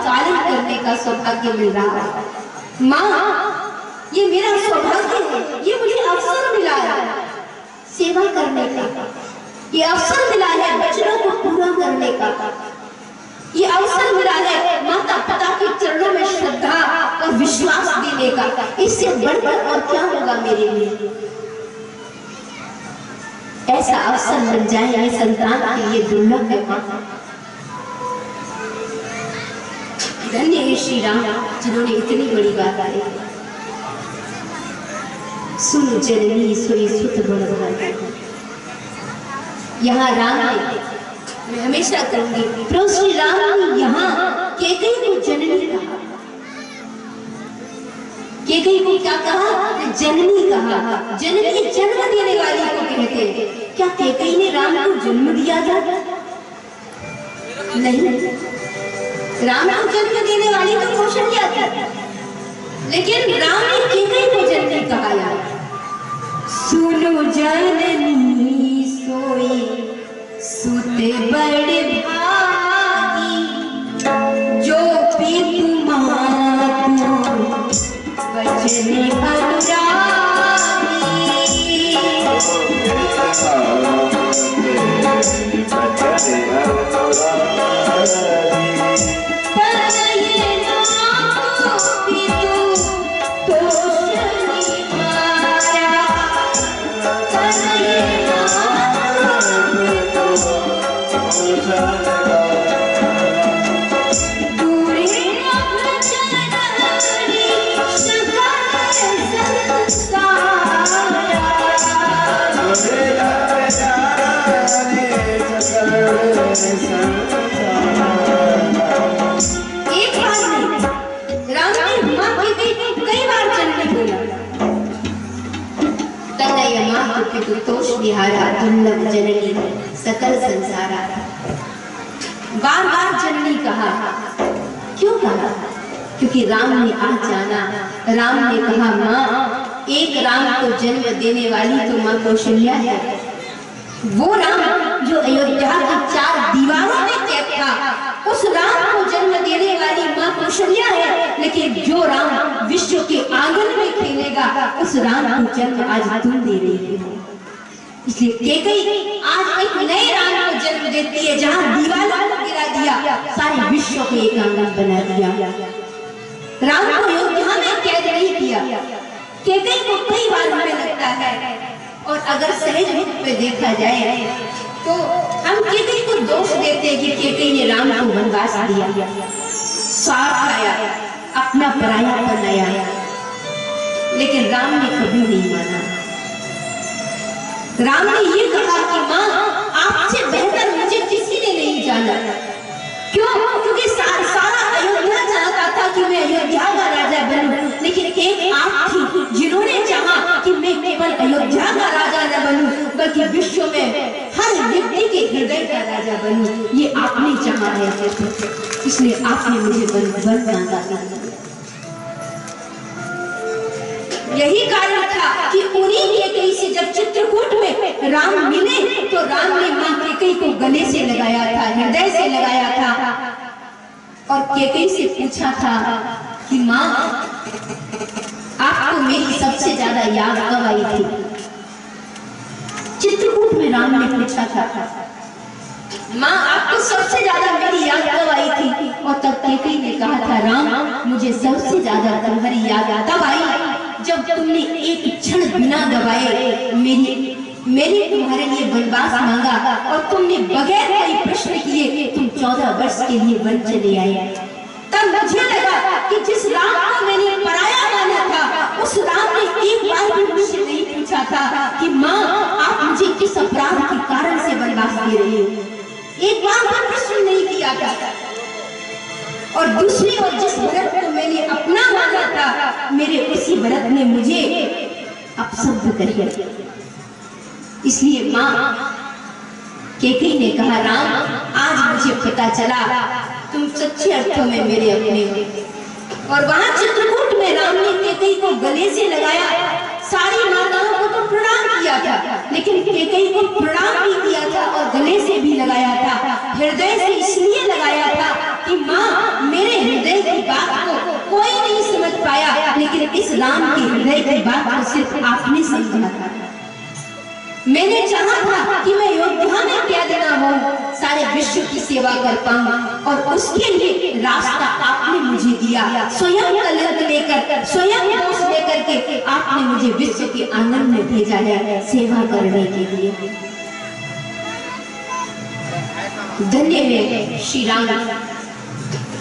पालन करने का सौभाग्य मिल रहा है। माँ, ये मेरा सौभाग्य है, ये मुझे अवसर मिला है सेवा करने का, ये अवसर मिला है वचनों को पूरा करने का, ये अवसर मिला है माता पिता के चरणों में श्रद्धा और विश्वास देने का। इससे बढ़कर और क्या होगा मेरे लिए? ऐसा अवसर मिल जाए ये संतान के लिए दुर्लभ है। धन्य है श्री राम जिन्होंने इतनी बड़ी बात आई। सुन जननी सोई सुत बड़ भाई। यहाँ राम ने, मैं हमेशा कहूंगी, प्रभु श्री राम ने यहाँ कैकेयी को जननी कहा। कैकेयी को क्या कहा? जननी कहा। जननी जन्म देने वाली को कहते हैं। क्या कैकेयी ने राम को जन्म दिया था? नहीं, राम को जन्म देने वाली तो कौशल्या थी, लेकिन राम ने कैकेयी को जननी कहा। सुनो जननी सोई सुते बड़े भागी, जो पितु मातु वचन अनुरागी। दुर्लभ जननी सकल संसारा। बार बार जननी कहा। क्यों कहा? क्योंकि राम ने आज जाना। राम ने कहा माँ, एक राम को जन्म देने वाली तो माँ कौशल्या है। वो राम जो अयोध्या की 4 दीवारों में कैद था, उस राम को जन्म देने वाली माँ कौशल्या है। लेकिन जो राम विश्व के आंगन में खेलेगा, उस राम को जन्म आज तुम दे रही हो। इसलिए कैकेयी आज एक नए राम को जन्म देती है, जहां दीवारों को गिरा दिया, सारे विश्व को एक आंगन बना दिया। राम को अयोध्या में कैद नहीं किया। कैकेयी को कई बार हमें लगता है, और अगर सहज रूप में देखा जाए तो हम कैकेयी को दोष देते हैं कि कैकेयी ने राम को वनवास दिया, स्वार्थ आया, अपना पराया बनाया। लेकिन राम ने कभी नहीं माना। राम ने ये कहा कि माँ, आपसे बेहतर मुझे किसी ने नहीं जाना। क्यों? क्योंकि सारा अयोध्या चाहता था कि मैं अयोध्या का राजा बनूं, लेकिन एक आप थी जिन्होंने चाहा कि मैं केवल अयोध्या का राजा न बनूं, बल्कि विश्व में हर व्यक्ति के हृदय का राजा बनूं। ये आपने चाहा है, इसलिए आपने मुझे वन मांगा। यही कारण था कि उन्हीं कैकेयी से जब चित्रकूट में राम मिले, तो राम ने मां कैकेयी को गले से लगाया था, हृदय से लगाया था, और कैकेयी से पूछा था कि मां, आपको मेरी सबसे ज्यादा याद कब आई थी? चित्रकूट में राम ने पूछा था, मां आपको सबसे ज्यादा मेरी याद कब आई थी? और तब कैकेयी ने कहा था, राम मुझे सबसे ज्यादा तुम्हारी याद तब आई जब तुमने एक क्षण बिना दबाए मेरी तुम्हारे लिए वनवास मांगा, और तुमने बगैर कोई प्रश्न किए तुम 14 वर्ष के लिए वन चले आए। तब मुझे लगा कि जिस राम को मैंने पराया माना था, उस राम ने एक बार भी मुझसे नहीं पूछा था कि माँ, आप मुझे किस अपराध के कारण से वनवास दे रही हो। एक बार भी प्रश्न नहीं किया था। और दूसरी ओर जिस व्रत को मैंने अपना माना था, मेरे उसी व्रत ने मुझे अपशब्द कर दिया। इसलिए माँ कैकेयी ने कहा, राम आज मुझे पता चला तुम सच्चे अर्थों में मेरे अपने हो। और वहां चित्रकूट में राम ने कैकेयी को गले से लगाया। सारी माताओं को तो प्रणाम किया था, लेकिन कैकेयी को प्रणाम भी किया था और गले से भी लगाया था, हृदय से इसलिए लगाया था कि माँ मेरे हृदय की बात को कोई नहीं समझ पाया, लेकिन इस राम के हृदय की बात को सिर्फ आपने समझा था। मैंने चाहा था कि मैं अयोध्या में कैद ना हो, सारे विश्व की सेवा कर पाऊं, और उसके लिए रास्ता आपने मुझे दिया। स्वयं कलंक लेकर, स्वयं दोष लेकर के आपने मुझे विश्व के आंगन में भेजा है सेवा करने के लिए। धन्य है श्री राम।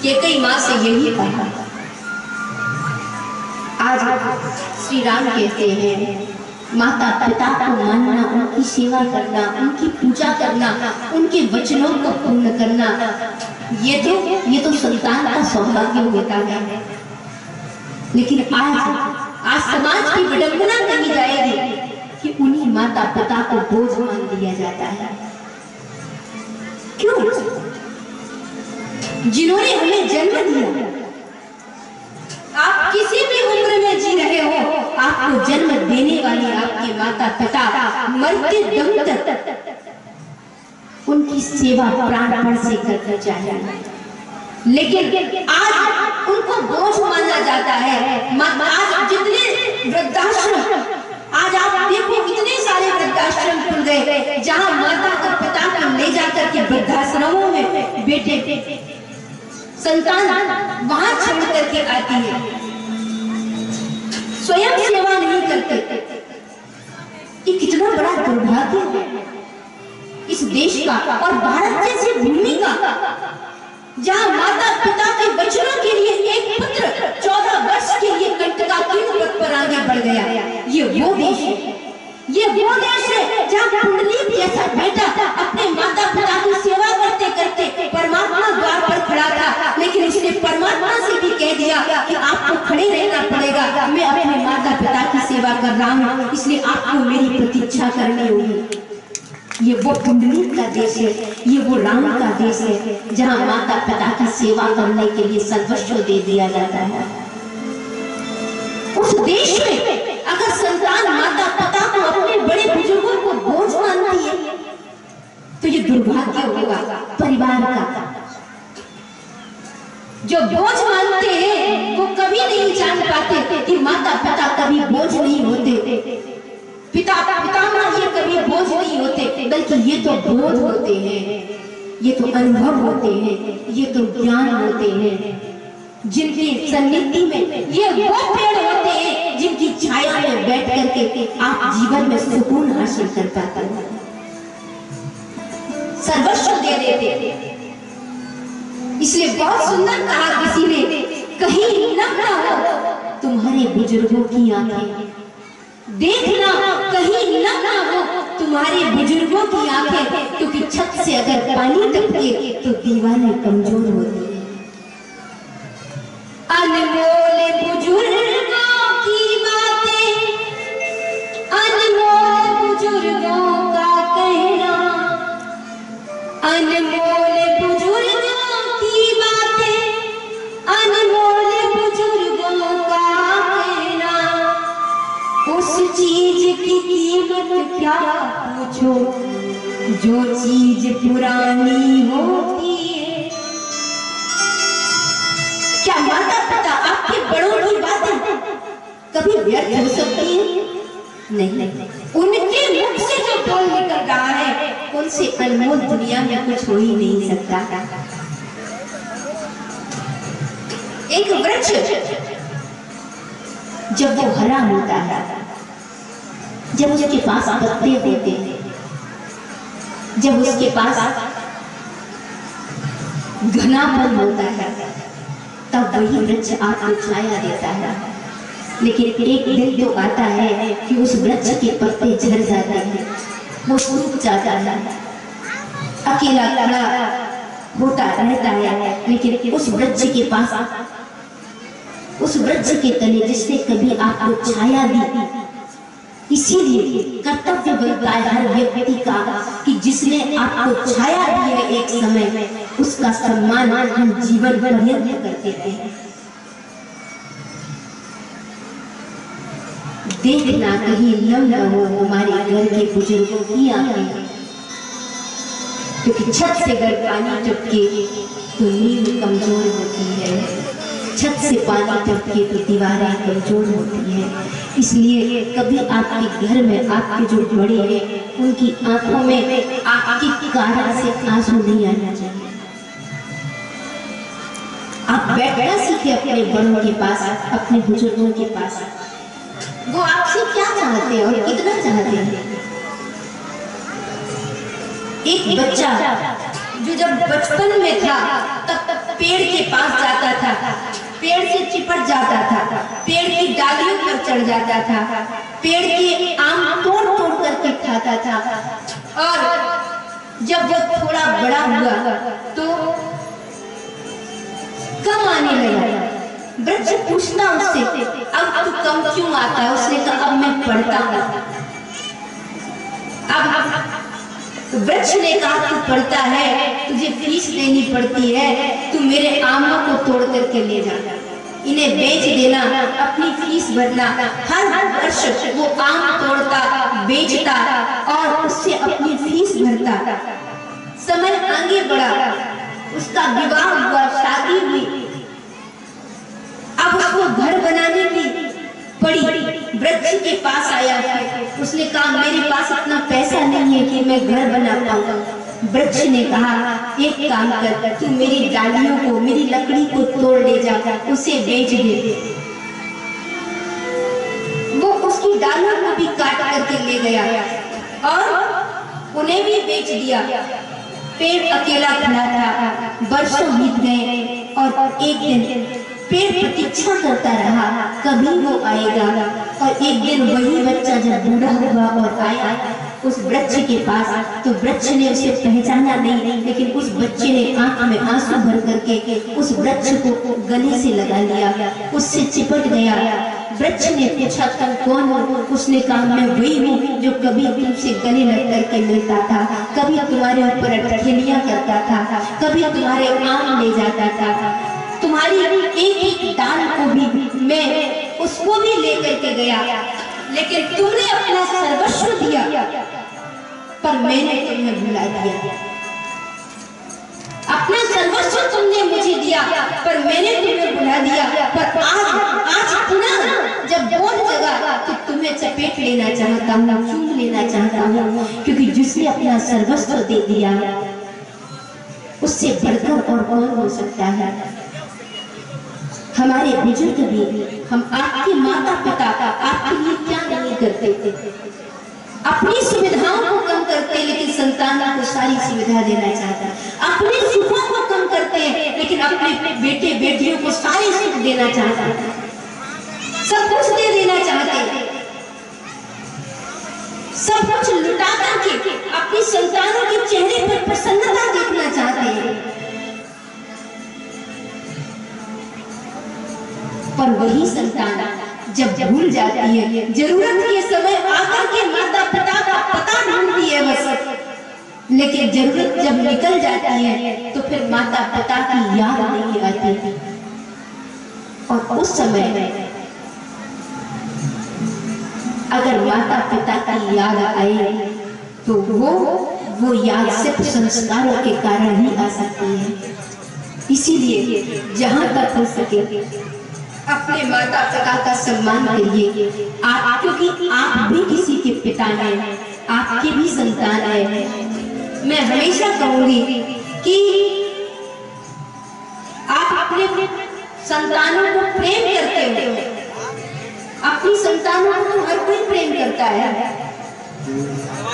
कैकेयी माँ से यही कहा। आज श्री राम कहते हैं माता पिता को मानना, उनकी सेवा करना, उनकी पूजा करना, उनके वचनों को पूर्ण करना, ये तो संतान का सौभाग्य होता है। लेकिन आज समाज की विडंबना कही जाएगी कि उन्हीं माता पिता को बोझ मान दिया जाता है। क्यों? जिन्होंने हमें जन्म दिया। आप किसी भी उम्र में जी रहे हो, आपको जन्म देने वाले आपके माता पिता मरते दम तक उनकी सेवा प्राणपण से करनी चाहिए। लेकिन आज उनको बोझ माना जाता है। आज जितने वृद्धाश्रम, आज आप देखो कितने सारे वृद्धाश्रम खुल गए, जहाँ माता और पिता को ले जाकर के वृद्धाश्रमों में बेटे संतान वहां छोड़ करके आती है, स्वयं सेवा नहीं करते। ये कितना बड़ा दुर्भाग्य है इस देश का और भारत जैसी भूमि का, जहाँ माता पिता के वचनों के लिए एक पुत्र 14 वर्ष के लिए कंटकाकीर्ण पथ पर आगे बढ़ गया। ये वो देश है, ये वो देश है जहाँ कुंडली जैसा बेटा अपने माता पिता की सेवा करते करते परमात्मा द्वार पर खड़ा था, लेकिन उसने परमात्मा से भी कह दिया कि आपको खड़े रहना पड़ेगा, मैं अपने माता पिता की सेवा कर रहा हूँ, इसलिए आपको मेरी प्रतीक्षा करनी होगी। ये वो कुंडली का देश है, ये वो राम का देश है, जहाँ माता पिता की सेवा करने के लिए सर्वस्व दे दिया जाता है। उस देश में अगर संतान माता पिता को, अपने बड़े बुजुर्गों को बोझ मानती है, तो ये दुर्भाग्य होगा परिवार का। जो बोझ मानते हैं वो कभी नहीं जान पाते कि माता पिता कभी बोझ नहीं होते, पिता पितामह ये कभी बोझ नहीं होते, बल्कि ये तो बोध होते हैं, ये तो अनुभव होते हैं, ये तो ज्ञान होते हैं, जिनकी सन्निधि में ये वो पेड़ होते हैं जिनकी छाया में बैठ करके आप जीवन में सुकून हासिल कर पाते हैं, सर्वस्व दे देते। इसलिए बहुत सुंदर कहा किसी ने, कहीं नम ना हो तुम्हारे बुजुर्गों की आंखें, देखना कहीं नम ना हो तुम्हारे बुजुर्गों की आंखें, क्योंकि छत से अगर पानी टपके तो दीवारें कमजोर होती है। अनमोल बुजुर्गों की बातें, अनमोल बुजुर्गों का कहना, अनमोल बुजुर्गों की बातें, अनमोल बुजुर्गों का कहना, उस चीज की कीमत क्या पूछो जो चीज पुरानी होती है। क्या माता पिता आपके बड़ों की बातें कभी व्यर्थ हो सकती है? नहीं, उनके मुख से जो बोल निकल रहा है उनसे अनमोल दुनिया में कुछ हो ही नहीं सकता। एक वृक्ष जब वो हरा होता है, जब उसके पास पत्ते होते हैं, जब उसके पास घनापन होता है, तब वही वृक्ष आपको छाया देता है। लेकिन एक दिन तो आता है कि उस वृक्ष के पत्ते झड़ जाते हैं, वो सूख जाता है, अकेला खड़ा होता रहता है। लेकिन उस वृक्ष के पास, उस वृक्ष के तले जिसने कभी आपको छाया दी, इसीलिए कर्तव्य बनता है हर व्यक्ति का कि जिसने आपको छाया दी है एक समय में, उसका सम्मान हम जीवन पर्यंत करते रहे। देखना कहीं नम न हो हमारे घर के बुजुर्गों की आंखें, क्योंकि छत से अगर पानी टपके तो नींव कमजोर होती है, छत से पानी टपके तो दीवारें कमजोर होती हैं। इसलिए कभी आपके घर में आपके जो बड़े हैं उनकी आंखों में आपकी कारण से आंसू नहीं आना चाहिए। आप बैठना सीखे अपने बड़ों के पास, अपने बुजुर्गों के पास। वो आपसे क्या चाहते हैं और कितना चाहते हैं। एक बच्चा जो जब बचपन में था तब पेड़ के पास जाता था, पेड़ से चिपट जाता था, पेड़ की डालियों पर चढ़ जाता था, पेड़ के आम तोड़ तोड़ करके खाता था। और जब वो थोड़ा बड़ा हुआ तो कम आने लगा। वृक्ष पूछता उससे, अब तू कम क्यों आता है? उसने कहा, अब मैं पढ़ता हूँ। अब वृक्ष ने कहा, तू पढ़ता है, तुझे फीस देनी पड़ती है, तू मेरे आमों को तोड़ करके ले जा, इन्हें बेच देना, अपनी फीस भरना। हर वर्ष वो आम तोड़ता, बेचता और उससे अपनी फीस भरता। समय आगे बढ़ा, उसका विवाह हुआ, शादी हुई। अब उसको घर बनाने की पड़ी। वृक्ष के पास आया, उसने कहा, मेरे पास इतना पैसा नहीं है कि मैं घर बना पाऊंगा। वृक्ष ने कहा, एक काम कर, तू मेरी डालियों को, मेरी लकड़ी को तोड़ ले जा, उसे बेच दे। वो उसकी डालियों को भी काट करके ले गया और उन्हें भी बेच दिया। पेड़ अकेला खड़ा था। वर्षों बीत गए और एक दिन पेड़ प्रतीक्षा करता रहा, कभी वो आएगा। और एक दिन वही बच्चा जब बूढ़ा हुआ और आया उस वृक्ष के पास, तो वृक्ष ने उसे पहचाना नहीं, लेकिन उस बच्चे ने आंख में आंसू भर करके उस वृक्ष को गले से लगा लिया, उससे चिपट गया। वृक्ष ने पूछा, तुम कौन हो? उसने कहा, मैं वही हूँ जो कभी तुमसे गले लग करके मिलता था, कभी तुम्हारे ऊपर ठेलियां करता था, कभी तुम्हारे आम ले जाता था, तुम्हारी एक एक डाल को भी मैं उसको भी लेकर के गया, लेकिन तुमने अपना सर्वस्व दिया, पर मैंने तुम्हें भुला दिया। अपना सर्वस्व तुमने मुझे दिया, पर मैंने तुम्हें भुला दिया। पर आज पुनः जब बोझ जगा तो तुम्हें चपेट लेना चाहता हूँ, चूम लेना चाहता हूँ, क्योंकि जिसने अपना सर्वस्व दे दिया उससे बढ़कर और कौन हो सकता है। हमारे बुजुर्ग भी, हम आपके माता पिता आपके लिए क्या नहीं करते थे? अपनी सुविधाओं को कम करते, लेकिन संतानों को सारी सुविधा देना चाहता है। अपने सुखों को कम करते हैं, लेकिन अपने बेटे बेटियों को सारे सुख देना चाहता है, सब कुछ दे देना चाहते हैं, सब कुछ लुटा करके अपनी संतानों के चेहरे पर प्रसन्नता देखना चाहते हैं। पर वही संतान जब भूल जाती है, जरूरत के समय आकर के माता पिता का पता ढूंढती है बस, लेकिन जरूरत जब निकल जाती है तो फिर माता पिता की याद नहीं आती। और उस समय अगर माता पिता की याद आए तो वो याद सिर्फ संस्कारों के कारण ही आ सकती है। इसीलिए जहां तक हो सके अपने माता पिता का सम्मान करिए, क्योंकि आप भी किसी के पिता हैं, आपके भी संतान हैं। मैं हमेशा कहूंगी कि आप अपने संतानों को प्रेम करते हो। अपनी संतानों को हर कोई प्रेम करता है,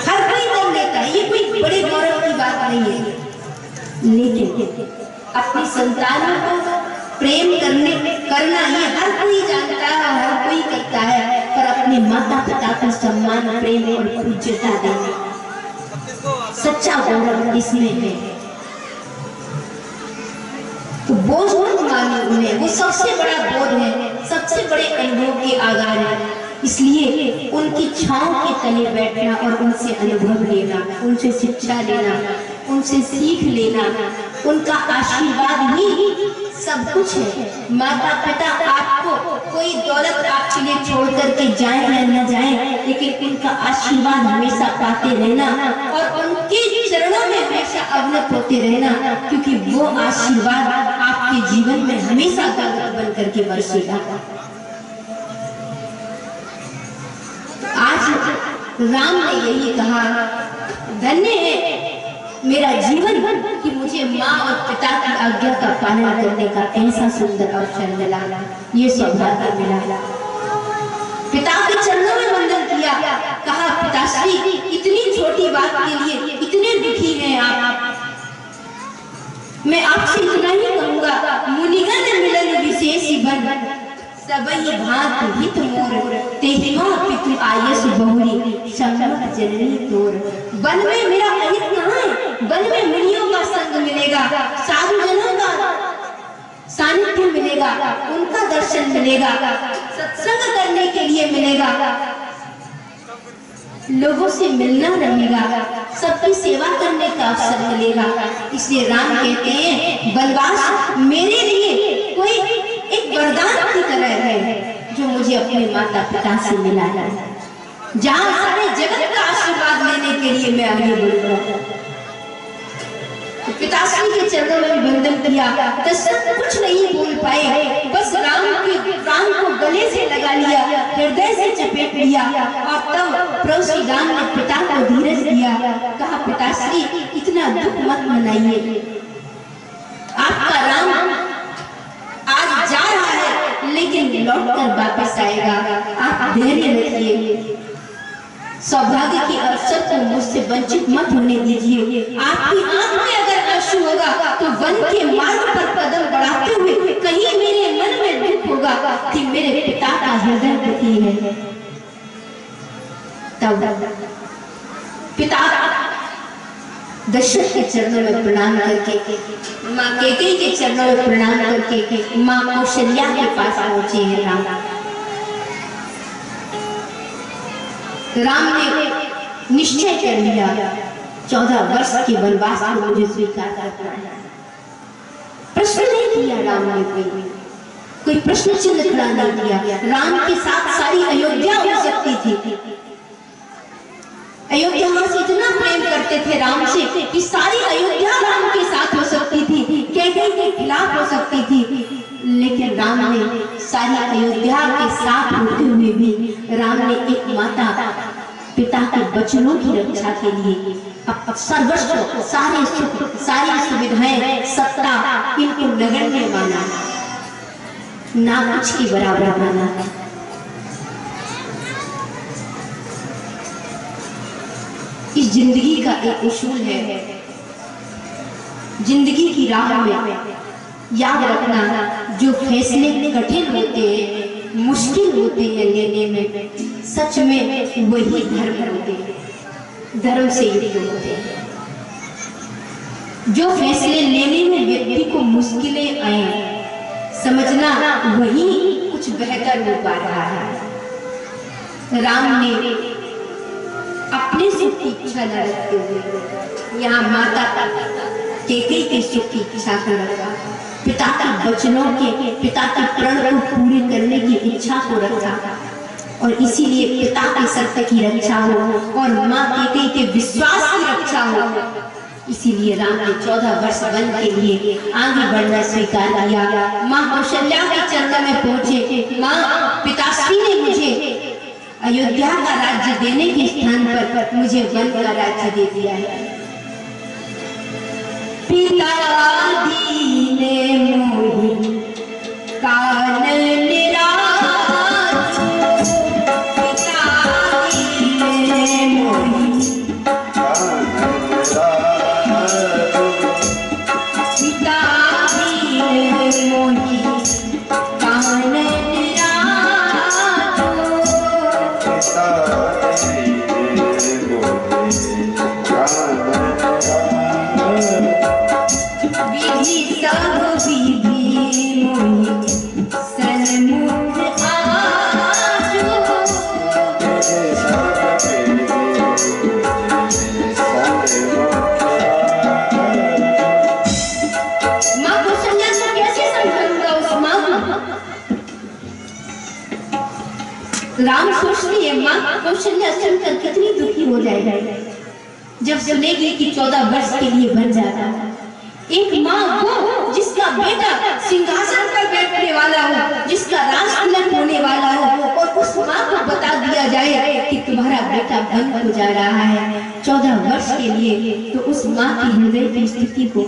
हर कोई कर लेता है, ये कोई बड़े गौरव की बात नहीं है। लेकिन अपनी संतानों को प्रेम करना ये हर कोई जानता है, हर कोई करता है, पर अपने माता पिता का सम्मान, प्रेम और पूज्यता देना सच्चा गौरव इसमें है। तो बोझ मत मानिए उन्हें, वो सबसे बड़ा बोझ है, सबसे बड़े अनुभव के आगार है। इसलिए उनकी छांव के तले बैठना और उनसे अनुभव लेना, उनसे शिक्षा लेना, उनसे सीख लेना, उनका आशीर्वाद ही सब कुछ है। माता पिता आपको कोई दौलत आपके लिए छोड़ करके जाए या न जाए, लेकिन उनका आशीर्वाद हमेशा पाते रहना और उनके चरणों में हमेशा अवनत होते रहना, क्योंकि वो आशीर्वाद आपके जीवन में हमेशा गंगा बन करके बरसेगा। आज राम ने यही कहा, धन्य है मेरा जीवन कि मुझे माँ और पिता की आज्ञा का पालन करने का ऐसा सुंदर अवसर मिला, ये सौभाग्य मिला। पिता के चरणों में वंदन किया, कहा पिताश्री इतनी छोटी बात के लिए इतने दुखी हैं आप, मैं आपसे इतना ही कहूँगा, मुनिगण मिलन विशेष बन सबई भांत हित मोर, तेहिमा पितु आयस बहुरी संगत जननी तोर। वन में मेरा अहित कहाँ है, वन में मुनियों का संग मिलेगा, साधुजनों का सानिध्य मिलेगा, उनका दर्शन मिलेगा, सत्संग करने के लिए मिलेगा, लोगों से मिलना रहेगा, सबकी सेवा करने का अवसर मिलेगा। इसलिए राम कहते हैं वनवास मेरे लिए कोई एक वरदान की तरह है जो मुझे अपने माता पिता से मिला है, जहाँ सारे जगत का आशीर्वाद लेने के लिए मैं आगे बढ़ूंगा। तो पिताश्री के चरणों में वंदन किया, दशरथ कुछ नहीं बोल पाए, बस राम को गले से लगा लिया, हृदय से चपेट लिया और तब प्रभु श्री राम ने पिता को धीरज दिया, कहा पिताश्री इतना दुख मत मनाइए, आपका राम आज जा रहा है लेकिन लौटकर वापस आएगा, आप धैर्य रखिए, सौभाग्य के अवसर को मुझसे वंचित मत होने दीजिए। आपकी आंख में अगर आंसू होगा तो वन के मार्ग पर कदम बढ़ाते हुए कहीं मेरे मन में दुख होगा कि मेरे पिता का हृदय दुखी है। तब पिता दशरथ के चरणों में प्रणाम करके, माँ कैकेयी के चरणों में प्रणाम करके माँ कौशल्या के पास पहुंचे हैं। राम ने निश्चय कर लिया 14 वर्ष के वनवास को मुझे स्वीकार करना है। प्रश्न नहीं किया राम ने, कोई प्रश्न चिन्ह खड़ा नहीं किया। राम के साथ सारी अयोध्या हो सकती थी, अयोध्या से इतना प्रेम करते थे राम से कि सारी अयोध्या राम के साथ हो सकती थी, कैकेयी के खिलाफ हो सकती थी, लेकिन राम ने सारी अयोध्या के साथ होते हुए भी राम ने एक माता पिता के वचनों की रक्षा के लिए सर्वस्व, सारे सुख, सारी सुविधाएं, सत्ता इनको नगण्य माना, ना कुछ के बराबर माना। इस जिंदगी का एक उसूल है, जिंदगी की राह में याद रखना, जो फैसले कठिन होते हैं, मुश्किल होते हैं लेने में, सच में वही धर्म होते हैं, धर्म से युक्त होते हैं। जो फैसले लेने में व्यक्ति को मुश्किलें आए, समझना वही कुछ बेहतर हो पा रहा है। राम ने अपने सुख की इच्छा न रखते हुए यहाँ माता कैकेयी के सुख की इच्छा कर रखा, पिता के वचनों के, पिता के प्रण को पूरे करने की इच्छा को रखा, और इसीलिए पिता के सत्य की रक्षा हो और माँ कैकेयी के विश्वास की रक्षा हो। इसीलिए राम ने 14 वर्ष वन के लिए आगे बढ़ना स्वीकार किया। माँ कौशल्या के चरणों में पहुंचे, माँ पिताश्री ने मुझे अयोध्या का राज्य देने के स्थान पर मुझे वन का राज्य दे दिया है। पिता दीने मोहि कान निराज, पिता दीने मोहि पिता दीने मोहि कान निराज, पिता राम सोचती है माँ कौशल्या सुनकर कितनी दुखी हो जाएगी जब सुनेगी कि 14 वर्ष के लिए बन जाता है। एक माँ वो जिसका बेटा सिंहासन पर बैठने वाला हो, जिसका राज तिलक होने वाला हो, और उस माँ को बता दिया जाए कि तुम्हारा बेटा बन हो जा रहा है 14 वर्ष के लिए, तो उस माँ की हृदय की स्थिति को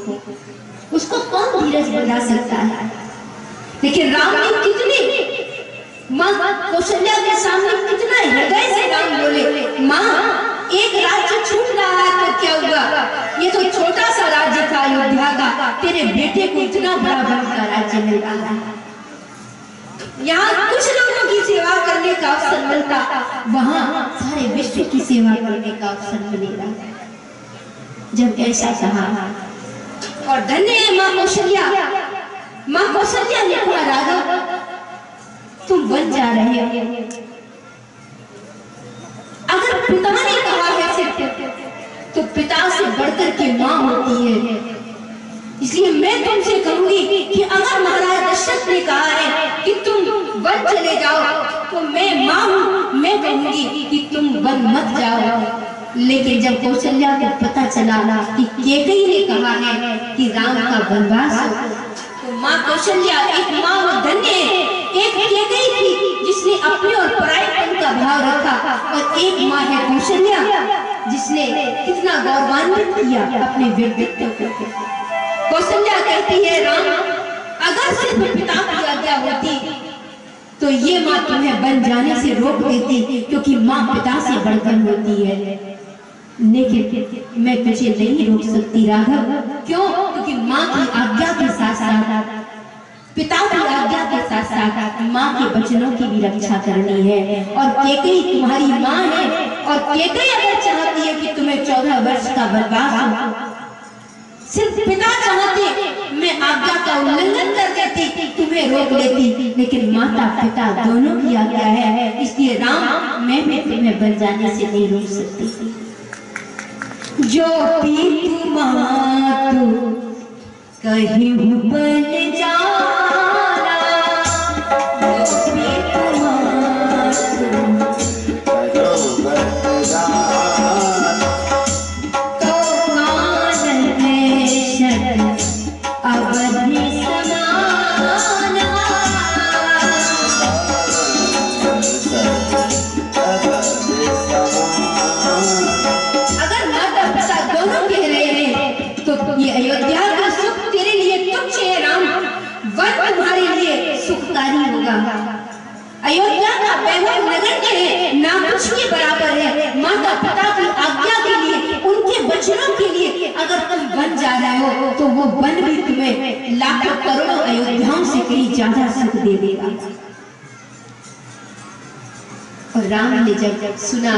उसको कौन धीरज बना सकता है। लेकिन राम ने कितने माँ कौशल्या के सामने कितना हृदय से राम बोले, माँ एक राज्य छूट रहा है तो क्या हुआ, ये तो छोटा सा राज्य था अयोध्या का, तेरे बेटे को इतना बड़ा का राज्य मिल रहा है। यहाँ कुछ लोगों की सेवा करने का अवसर मिलता, वहाँ सारे विश्व की सेवा करने का अवसर मिलेगा। जब ऐसा कहा, और धन्य है माँ कौशल्या, माँ कौशल्या ने कहा राघव तुम बन जा रहे हो, अगर पिता ने कहा है सिर्फ तो पिता से बढ़कर के माँ होती है। इसलिए मैं तुमसे कहूंगी कि अगर महाराज दशरथ ने कहा है कि तुम वन चले जाओ तो मैं माँ हूँ, मैं कहूंगी कि तुम वन मत जाओ। लेकिन जब कौशल्या को पता चला कि कैकेयी ने कहा है कि राम का वनवास हो, तो माँ कौशल्या एक माँ वो धन्य है। एक कैकेयी थी जिसने अपने और परायपन का भाव रखा, और एक माँ है कौशल्या जिसने कितना गौरवान्वित किया अपने व्यक्तित्व को। कौशल्या कहती है राम अगर सिर्फ पिता की आज्ञा होती तो ये माँ तुम्हें बन जाने से रोक देती, क्योंकि माँ पिता से बढ़कर होती है। लेकिन मैं तुझे नहीं रोक सकती राघव, क्यों? क्योंकि माँ की आज्ञा के साथ साथ पिता की आज्ञा के साथ साथ माँ के वचनों की भी रक्षा करनी है। और कैकेयी तुम्हारी माँ है, और कैकेयी अगर चाहती है कि तुम्हें 14 वर्ष का वनवास हो, सिर्फ पिता चाहते मैं आज्ञा का उल्लंघन कर देती, तुम्हें रोक लेती, लेकिन माता पिता दोनों की आज्ञा है, इसलिए राम मैं भी तुम्हें बन जाने से नहीं रोक सकती। जो पीत मातु कहीं बन जाना, जो पीत मातु तो कानन शत अवधि समाना। अगर माता पिता दोनों कह रहे हैं तो ये अयोध्या का सुख तेरे लिए तुच्छ है राम, वन तुम्हारे लिए सुखकारी होगा। अयोध्या का वैभव नगण्य है, ना कुछ के बराबर है। माता पिता की आज्ञा के लिए, उनके वचनों के लिए अगर तुम बन जा रहे हो तो वो वन भी तुम्हें लाखों करोड़ों अयोध्याओं से कहीं ज्यादा सुख दे देगा। और राम ने जब सुना,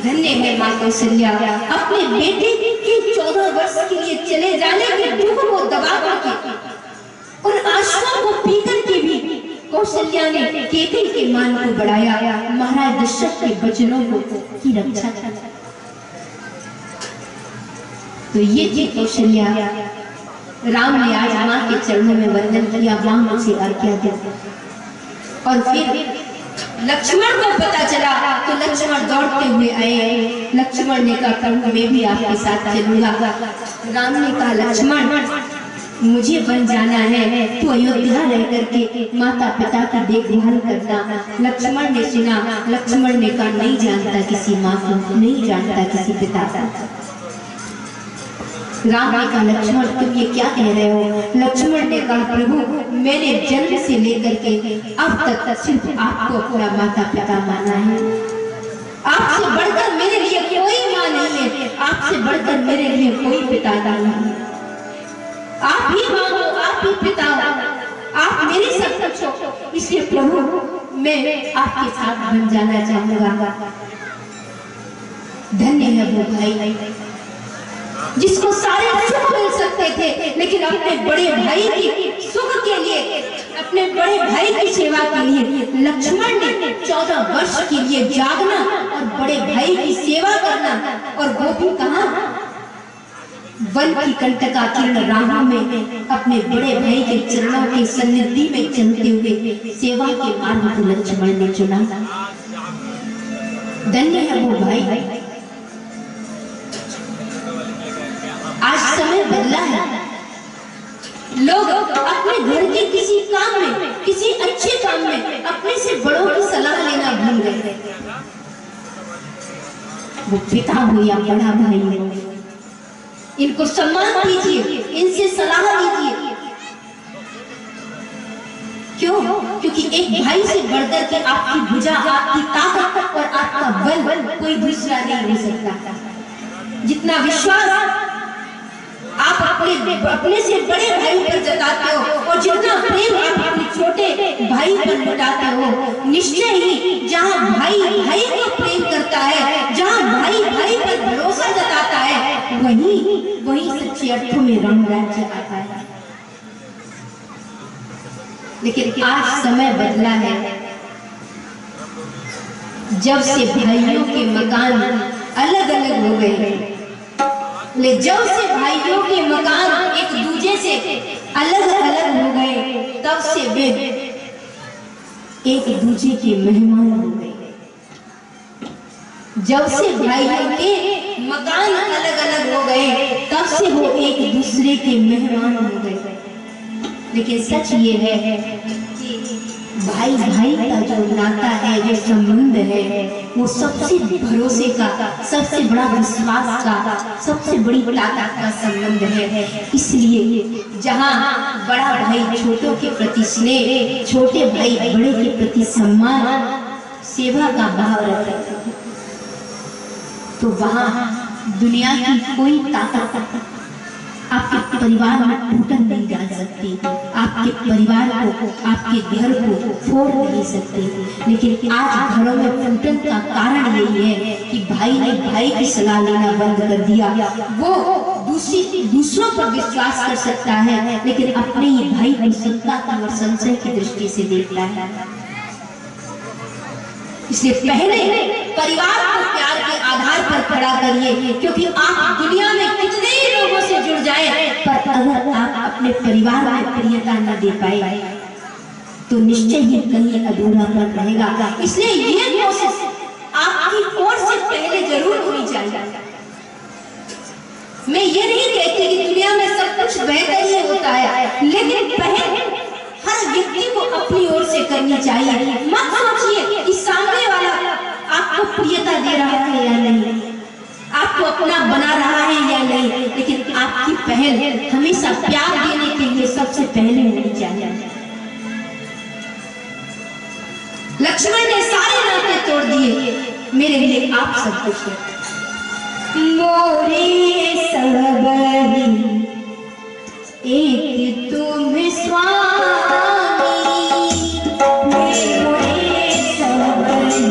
धन्य है माँ कौशल्या, अपने बेटे के 14 वर्ष के लिए चले जाने के दुख को दबा करके, उन आंसुओं को पीकर के भी कौशल्या ने कैकेयी के मान को बढ़ाया, महाराज दशरथ के वचनों की रक्षा की। तो ये थी कौशल्या। राम ने आज माँ के चरणों में वंदन किया, माँ मुझे आज्ञा दे। और फिर लक्ष्मण को पता चला तो लक्ष्मण दौड़ते हुए आए। लक्ष्मण ने कहा प्रभु मैं भी आपके साथ चलूंगा। राम ने कहा लक्ष्मण मुझे बन जाना है, तो अयोध्या रह करके माता पिता की देखभाल करना। लक्ष्मण ने सुना, लक्ष्मण ने कहा नहीं जानता किसी माँ को, नहीं जानता किसी पिता को। राम ने कहा लक्ष्मण तुम ये क्या कह रहे हो? लक्ष्मण ने कहा प्रभु मैंने जन्म से लेकर के अब तक सिर्फ आपको अपना माता पिता माना है। आपसे बढ़कर मेरे लिए कोई माँ नहीं है, आपसे बढ़कर मेरे लिए कोई पिता नहीं है। आप ही माँ हो, आप ही पिता हो, आप मेरी सब कुछ हो। इसलिए प्रभु मैं आपके साथ बन जाना चाहूंगा। धन्य है वो भाई जिसको सारे सुख मिल सकते थे, लेकिन अपने बड़े भाई की सुख के लिए, अपने बड़े भाई की सेवा के लिए लक्ष्मण ने 14 वर्ष के लिए जागना और बड़े भाई की सेवा करना। और वो भी कहां? वन की कंटका किरण राहों में अपने बड़े भाई के चरणों के सन्निधि में चलते हुए सेवा के मार्ग को लक्ष्मण ने चुना। धन्य है वो भाई। आज समय बदला है, लोग अपने घर के किसी काम में, किसी अच्छे काम में अपने से बड़ों की सलाह लेना भूल गए। वो पिता हो या बड़ा भाई हो, इनको सम्मान कीजिए, इनसे सलाह लीजिए। क्यों? क्योंकि एक भाई से बढ़कर के आपकी भुजा, आपकी ताकत और आपका बल कोई दूसरा नहीं हो सकता। जितना विश्वास आप अपने से बड़े भाई पर जताते हो और जितना प्रेम आप अपने छोटे भाई पर लुटाते हो, निश्चय ही जहाँ भाई भाई को प्रेम करता है, जहाँ भाई भाई पर भरोसा जताता है, वही सच्चे अर्थों में राम राज्य आता है। लेकिन आज समय बदला है। जब से भाइयों के मकान अलग अलग हो गए, जब से भाइयों के मकान एक दूजे से अलग अलग हो गए, तब से वे एक दूजे के मेहमान हो गए। जब से भाइयों के मकान अलग अलग हो गए, तब से वो एक दूसरे के मेहमान हो गए। लेकिन सच ये है कि भाई भाई का जो नाता है, जो संबंध है, वो सबसे भरोसे का, सबसे बड़ा विश्वास का, सबसे बड़ी ताकत का संबंध है। इसलिए जहाँ बड़ा भाई छोटों के प्रति स्नेह, छोटे भाई बड़े के प्रति सम्मान, सेवा का भाव रखते हैं, तो वहाँ दुनिया की कोई ताकत आपके परिवार में टूटन नहीं जा सकती, आपके परिवार को, आपके घर को फोड़ नहीं सकते। लेकिन आज घरों में फूटन का कारण यही है कि भाई ने भाई की सलाह लेना बंद कर दिया। वो दूसरों पर विश्वास कर सकता है, लेकिन अपने ही भाई को सत्ता और संशय की दृष्टि से देखता है। इसलिए पहले परिवार को प्यार के आधार पर खड़ा करिए, क्योंकि आप दुनिया में कितने ही लोगों से जुड़ जाए, पर अगर आप अपने परिवार में प्रियता न दे पाए तो निश्चय ही कहीं अधूरापन रहेगा। इसलिए ये कोशिश आपकी ओर से पहले जरूर होनी चाहिए। मैं ये नहीं कहती कि दुनिया में सब कुछ बेहतर ही होता है, लेकिन पहले हर व्यक्ति को अपनी ओर से करनी चाहिए। मत सोचिए कि सामने वाला आपको प्रियता दे रहा है या नहीं, आपको अपना बना रहा है या नहीं, लेकिन आपकी पहल हमेशा प्यार देने के लिए सबसे पहले होनी चाहिए। लक्ष्मण ने सारे नाते तोड़ दिए, मेरे लिए आप सब कुछ मोरे सबरी एक तुम स्वामी, मोरे सबरी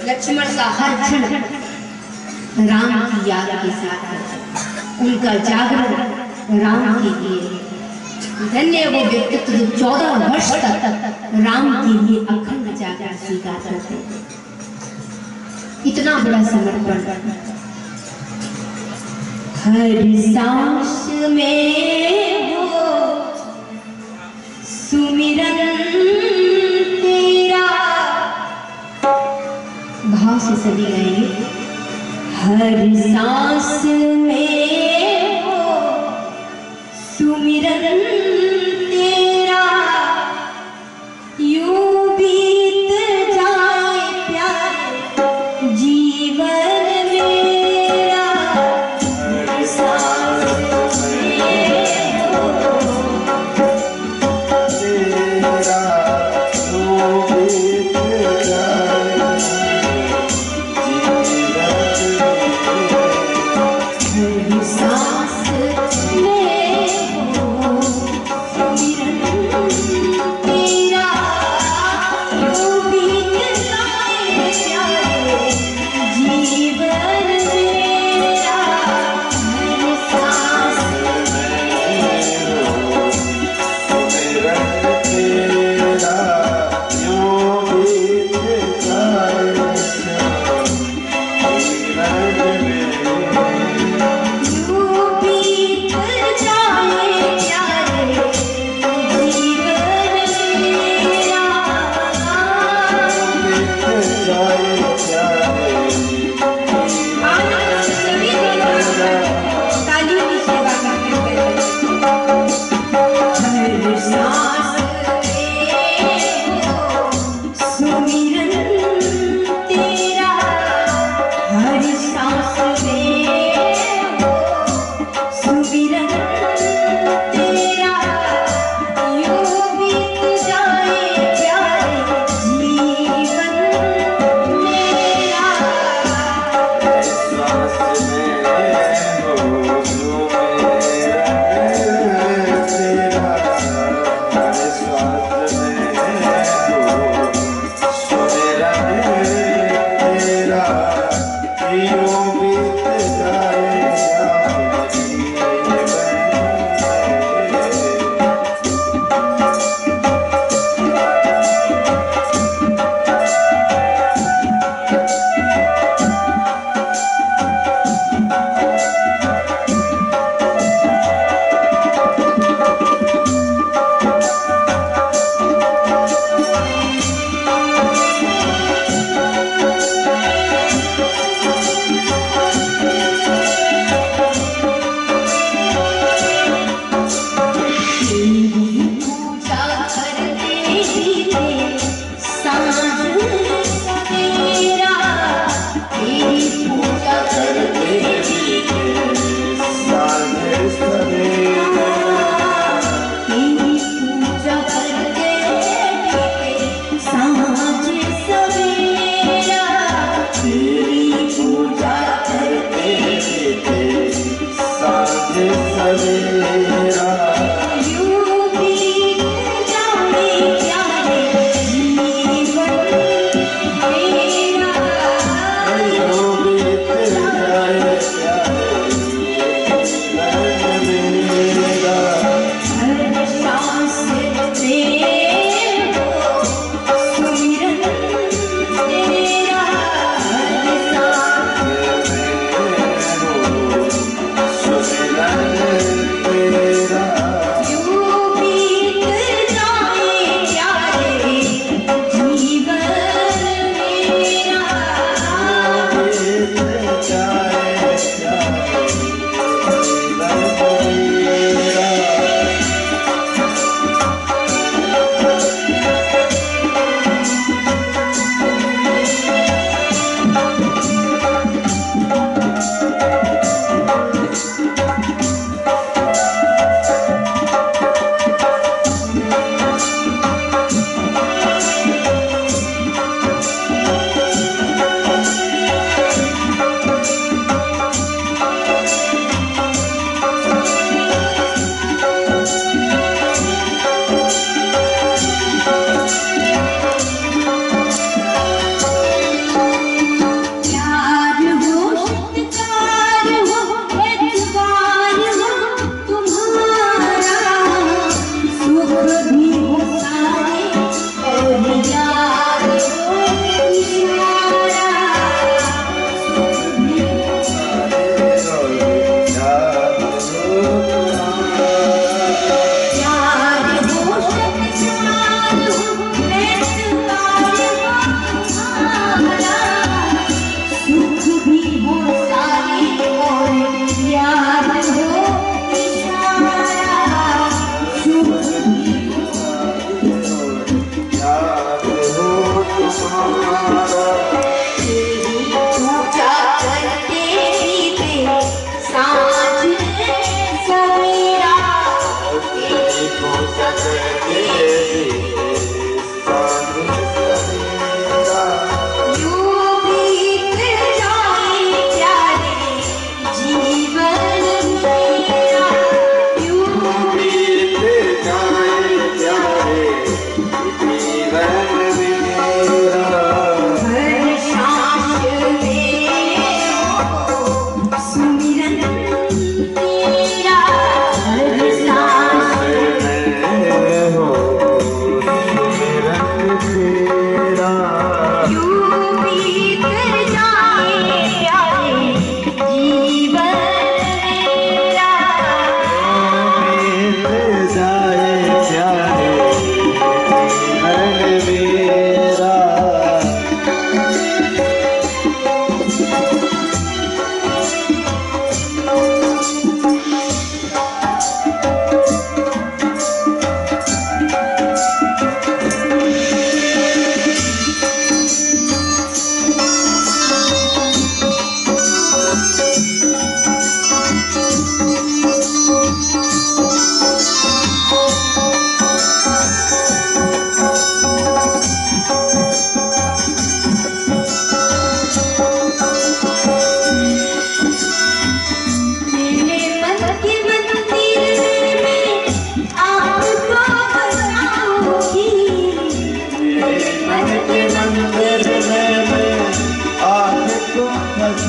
लक्ष्मण का हर क्षण राम की याद के साथ है, उनका जागरण राम के लिए। धन्य वो व्यक्तित्व जो 14 वर्ष तक राम के लिए अखंड जागरण स्वीकार करते, इतना बड़ा समर्पण। हर सांस में वो सुमिरन भाव से सभी गाएंगे। हर सांस में हो सुमिरन तेरा, यूं बीत जाए प्यारे जीवन मेरा। हर सांस में हो तेरा, यूं बीत जाए सांस में हो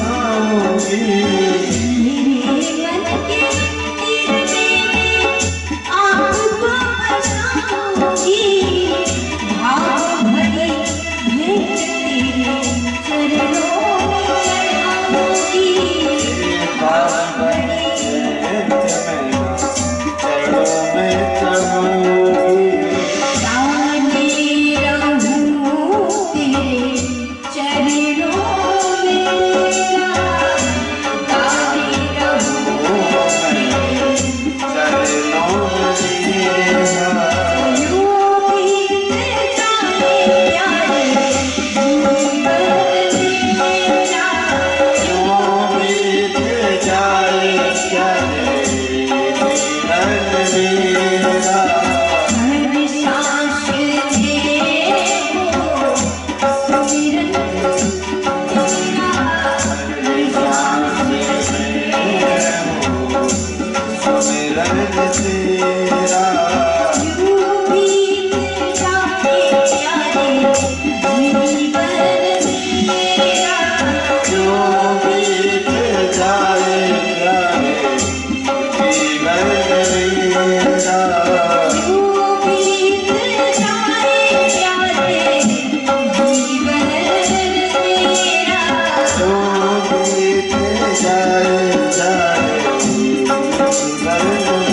बसाऊंगी। मेरे मन के दिल में आपको बसाऊंगी। भाव भरी भेंट तेरे चरणों में चढ़ाऊंगी। भाव भरी चरणों में चढ़ाऊंगी। ताने रहूं तेरे चरणों में तेरा। ताने रहूं तेरे चरणों में तेरा। यूं बीत जाए प्यारे जीवन मेरा। यूं बीत जाए प्यारे जीवन मेरा। हर सांस में हो सुमिरन तेरा। हर सांस सुमिरन तेरा। यूं बीत जाए प्यारे जीवन मेरा। यूं बीत जाए प्यारे जीवन मेरा। यूं बीत जाए प्यारे जीवन मेरा। यूं बीत जाए प्यारे जीवन मेरा।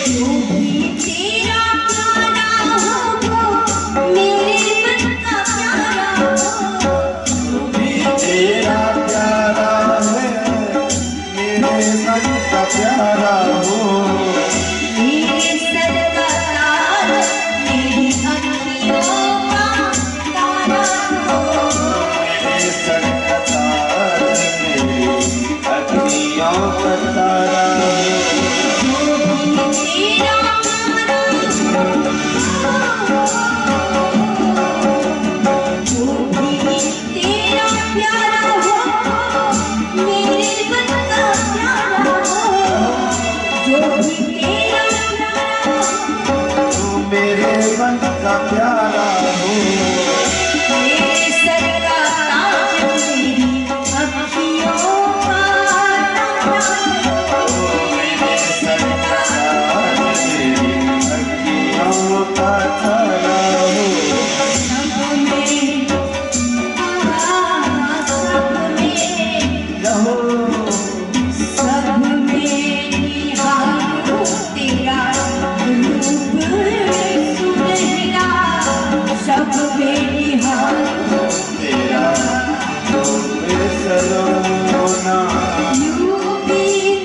जो भी तेरा प्यारा हो मेरे मन का प्यारा हो। जो भी तेरा प्यारा है मेरे मन का प्यारा हो। मेरे सर का ताज मेरी अखियों का तारा हो। मेरे सर का ताज मेरी अखियों का तारा हो। जो भी तेरा प्यारा हो। जो भी तेरा प्यारा हो मेरे मन का प्यारा हो। जो भी तेरा प्यारा हो तू मेरे मन का प्यारा हो। मेरे सर का ताज मेरी अखियों का तारा हो। मेरे सर का ताज मेरी अखियों का तारा हो। सब में रहो सब में निहारूं तेरा रूप सुनहरा। सब में निहारूं तेरा रूप सलोना। यूं बीत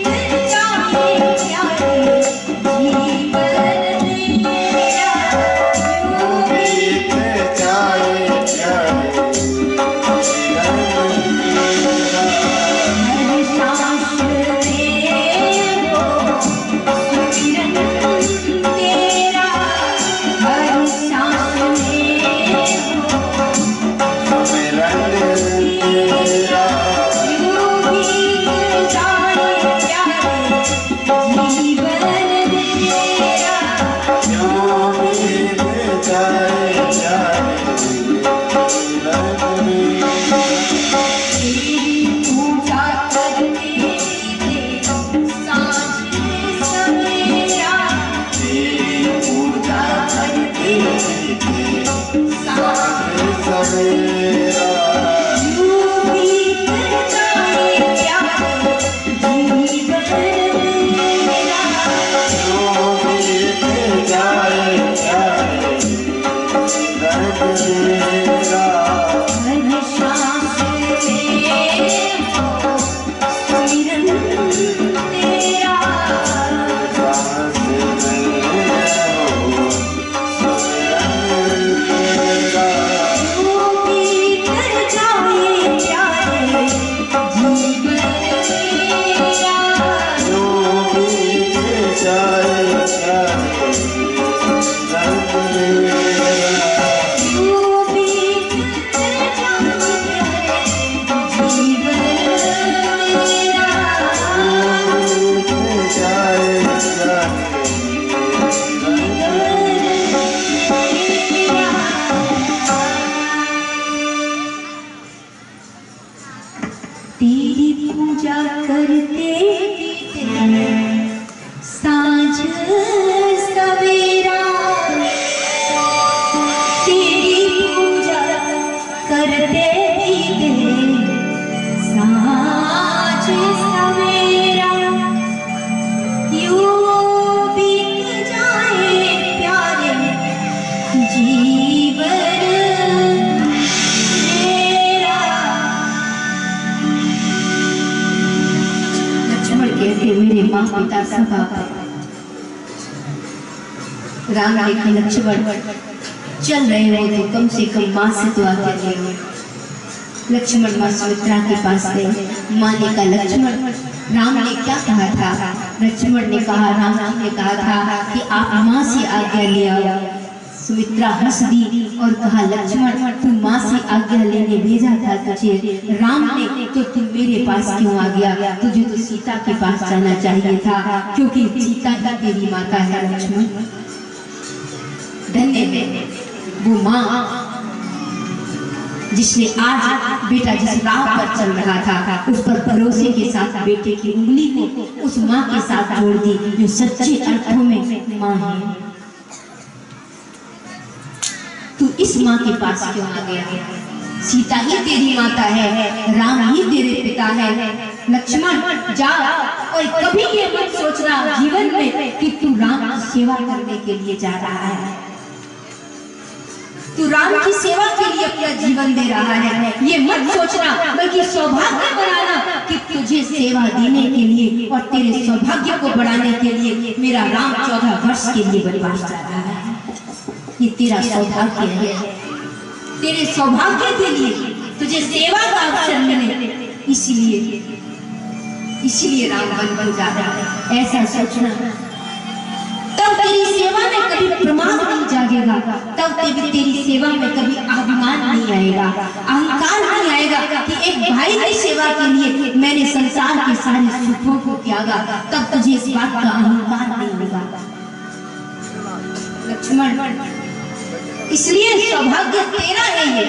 मेरे माँ पिता सब राम लेखा लक्ष्मण चल रहे हो तो कम से कम माँ से तो आके ले हो। लक्ष्मण माँ सुमित्रा के पास गए। माँ ने कहा लक्ष्मण राम ने क्या कहा था? लक्ष्मण ने कहा राम जी ने कहा था कि आप माँ से आज्ञा ले आओ। सुमित्रा हंस दी और कहा लक्ष्मण तू माँ से आज्ञा लेने भेजा था तुझे राम ने, तो तू मेरे पास क्यों आ गया? तुझे तो सीता के पास जाना चाहिए था, क्योंकि सीता ही तेरी माता है लक्ष्मण। धन्य है वो माँ जिसने आज बेटा जिस राह पर चल रहा था उस पर भरोसे के साथ बेटे की उंगली को उस माँ के साथ जोड़ दी जो सच्चे अर्थों में माँ है। तू इस माँ के पास क्यों आ गया? सीता ही तेरी माता है, राम ही तेरे पिता है। लक्ष्मण जा और कभी ये मत सोचना जीवन में कि तू राम की सेवा करने के लिए जा रहा है, तू राम की सेवा के लिए अपना जीवन दे रहा है। ये मत सोचना, बल्कि सौभाग्य बनाना कि तुझे सेवा देने के लिए और तेरे सौभाग्य को बढ़ाने के लिए मेरा राम 14 वर्ष के लिए वनवास जा रहा है। ये तेरा सौभाग्य है, तेरे सौभाग्य के लिए तुझे सेवा का अवसर मिले, इसीलिए राम वन बन जा रहा है। ऐसा सोचना, तब तेरी सेवा में कभी प्रमाद नहीं जागेगा, तब तेरी सेवा में कभी अभिमान नहीं आएगा, अहंकार नहीं आएगा कि एक भाई की सेवा के लिए मैंने संसार के सारे सुखों को त्यागा, तब तुझे इस बात का अहंकार नहीं होगा। लक्ष्मण इसलिए सौभाग्य तेरा है ये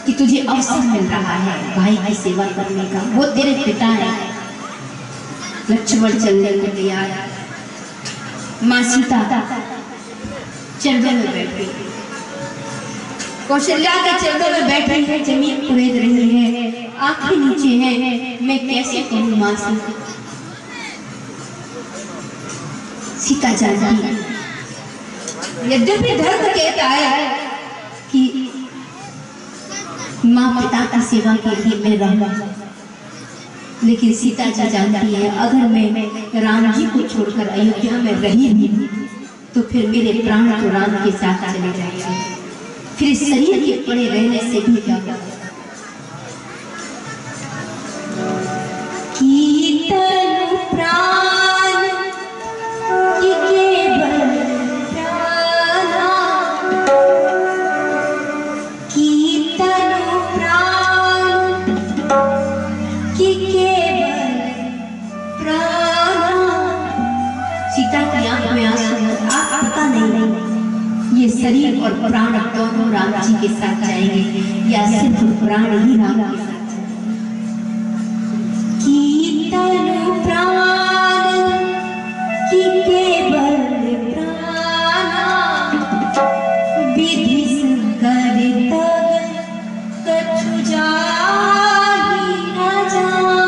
कि तुझे अवसर मिल रहा है भाई की सेवा करने का, वो तेरे पिता है। लक्ष्मण चलने को तैयार, माँ सीता चरणों में बैठी, कौशल्या के चरणों में बैठी है, जमीन कुरेद रही है, आंखें नीचे है। मैं कैसे कहूँ माँ से? सीता जानती यद्यपि धर्म कहता है कि माँ पिता की सेवा के लिए मैं रहूंगा, लेकिन सीता जी जानती है अगर मैं राम जी को छोड़कर अयोध्या में रही भी तो फिर मेरे प्राण तो राम के साथ चले जाएंगे, फिर शरीर के पड़े रहने से भी क्या होगा। कीर्तन प्राण की केवल प्राणा, कीर्तन प्राण की केवल प्राणा। सीता की आंख में आंसू, आप पता नहीं ये शरीर और प्राण दोनों राम जी के साथ जाएंगे या सिर्फ प्राण ही राम के साथ जाएंगे। कीर्तन प्राण की केवल प्राणा, विधि कर तब कछु जाहि न जाना।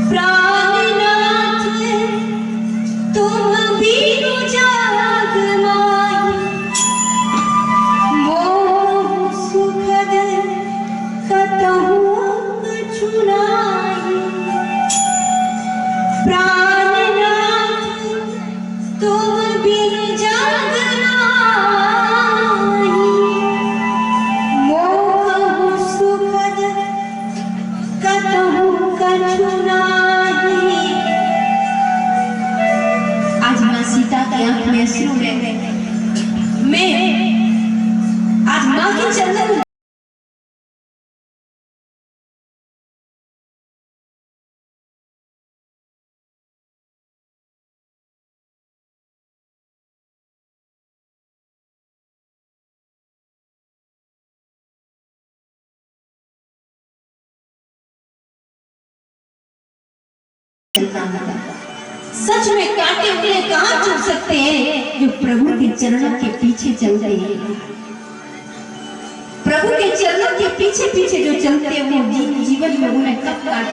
प्राणनाथ तुम बीनु जाग माही, मोह के चरणों में सच में कांटे उन्हें कहाँ चुभ सकते हैं जो प्रभु के चरणों के पीछे चलते हैं। प्रभु के चरणों के पीछे पीछे जो चलते हैं वो जीवन में उन्हें कब काट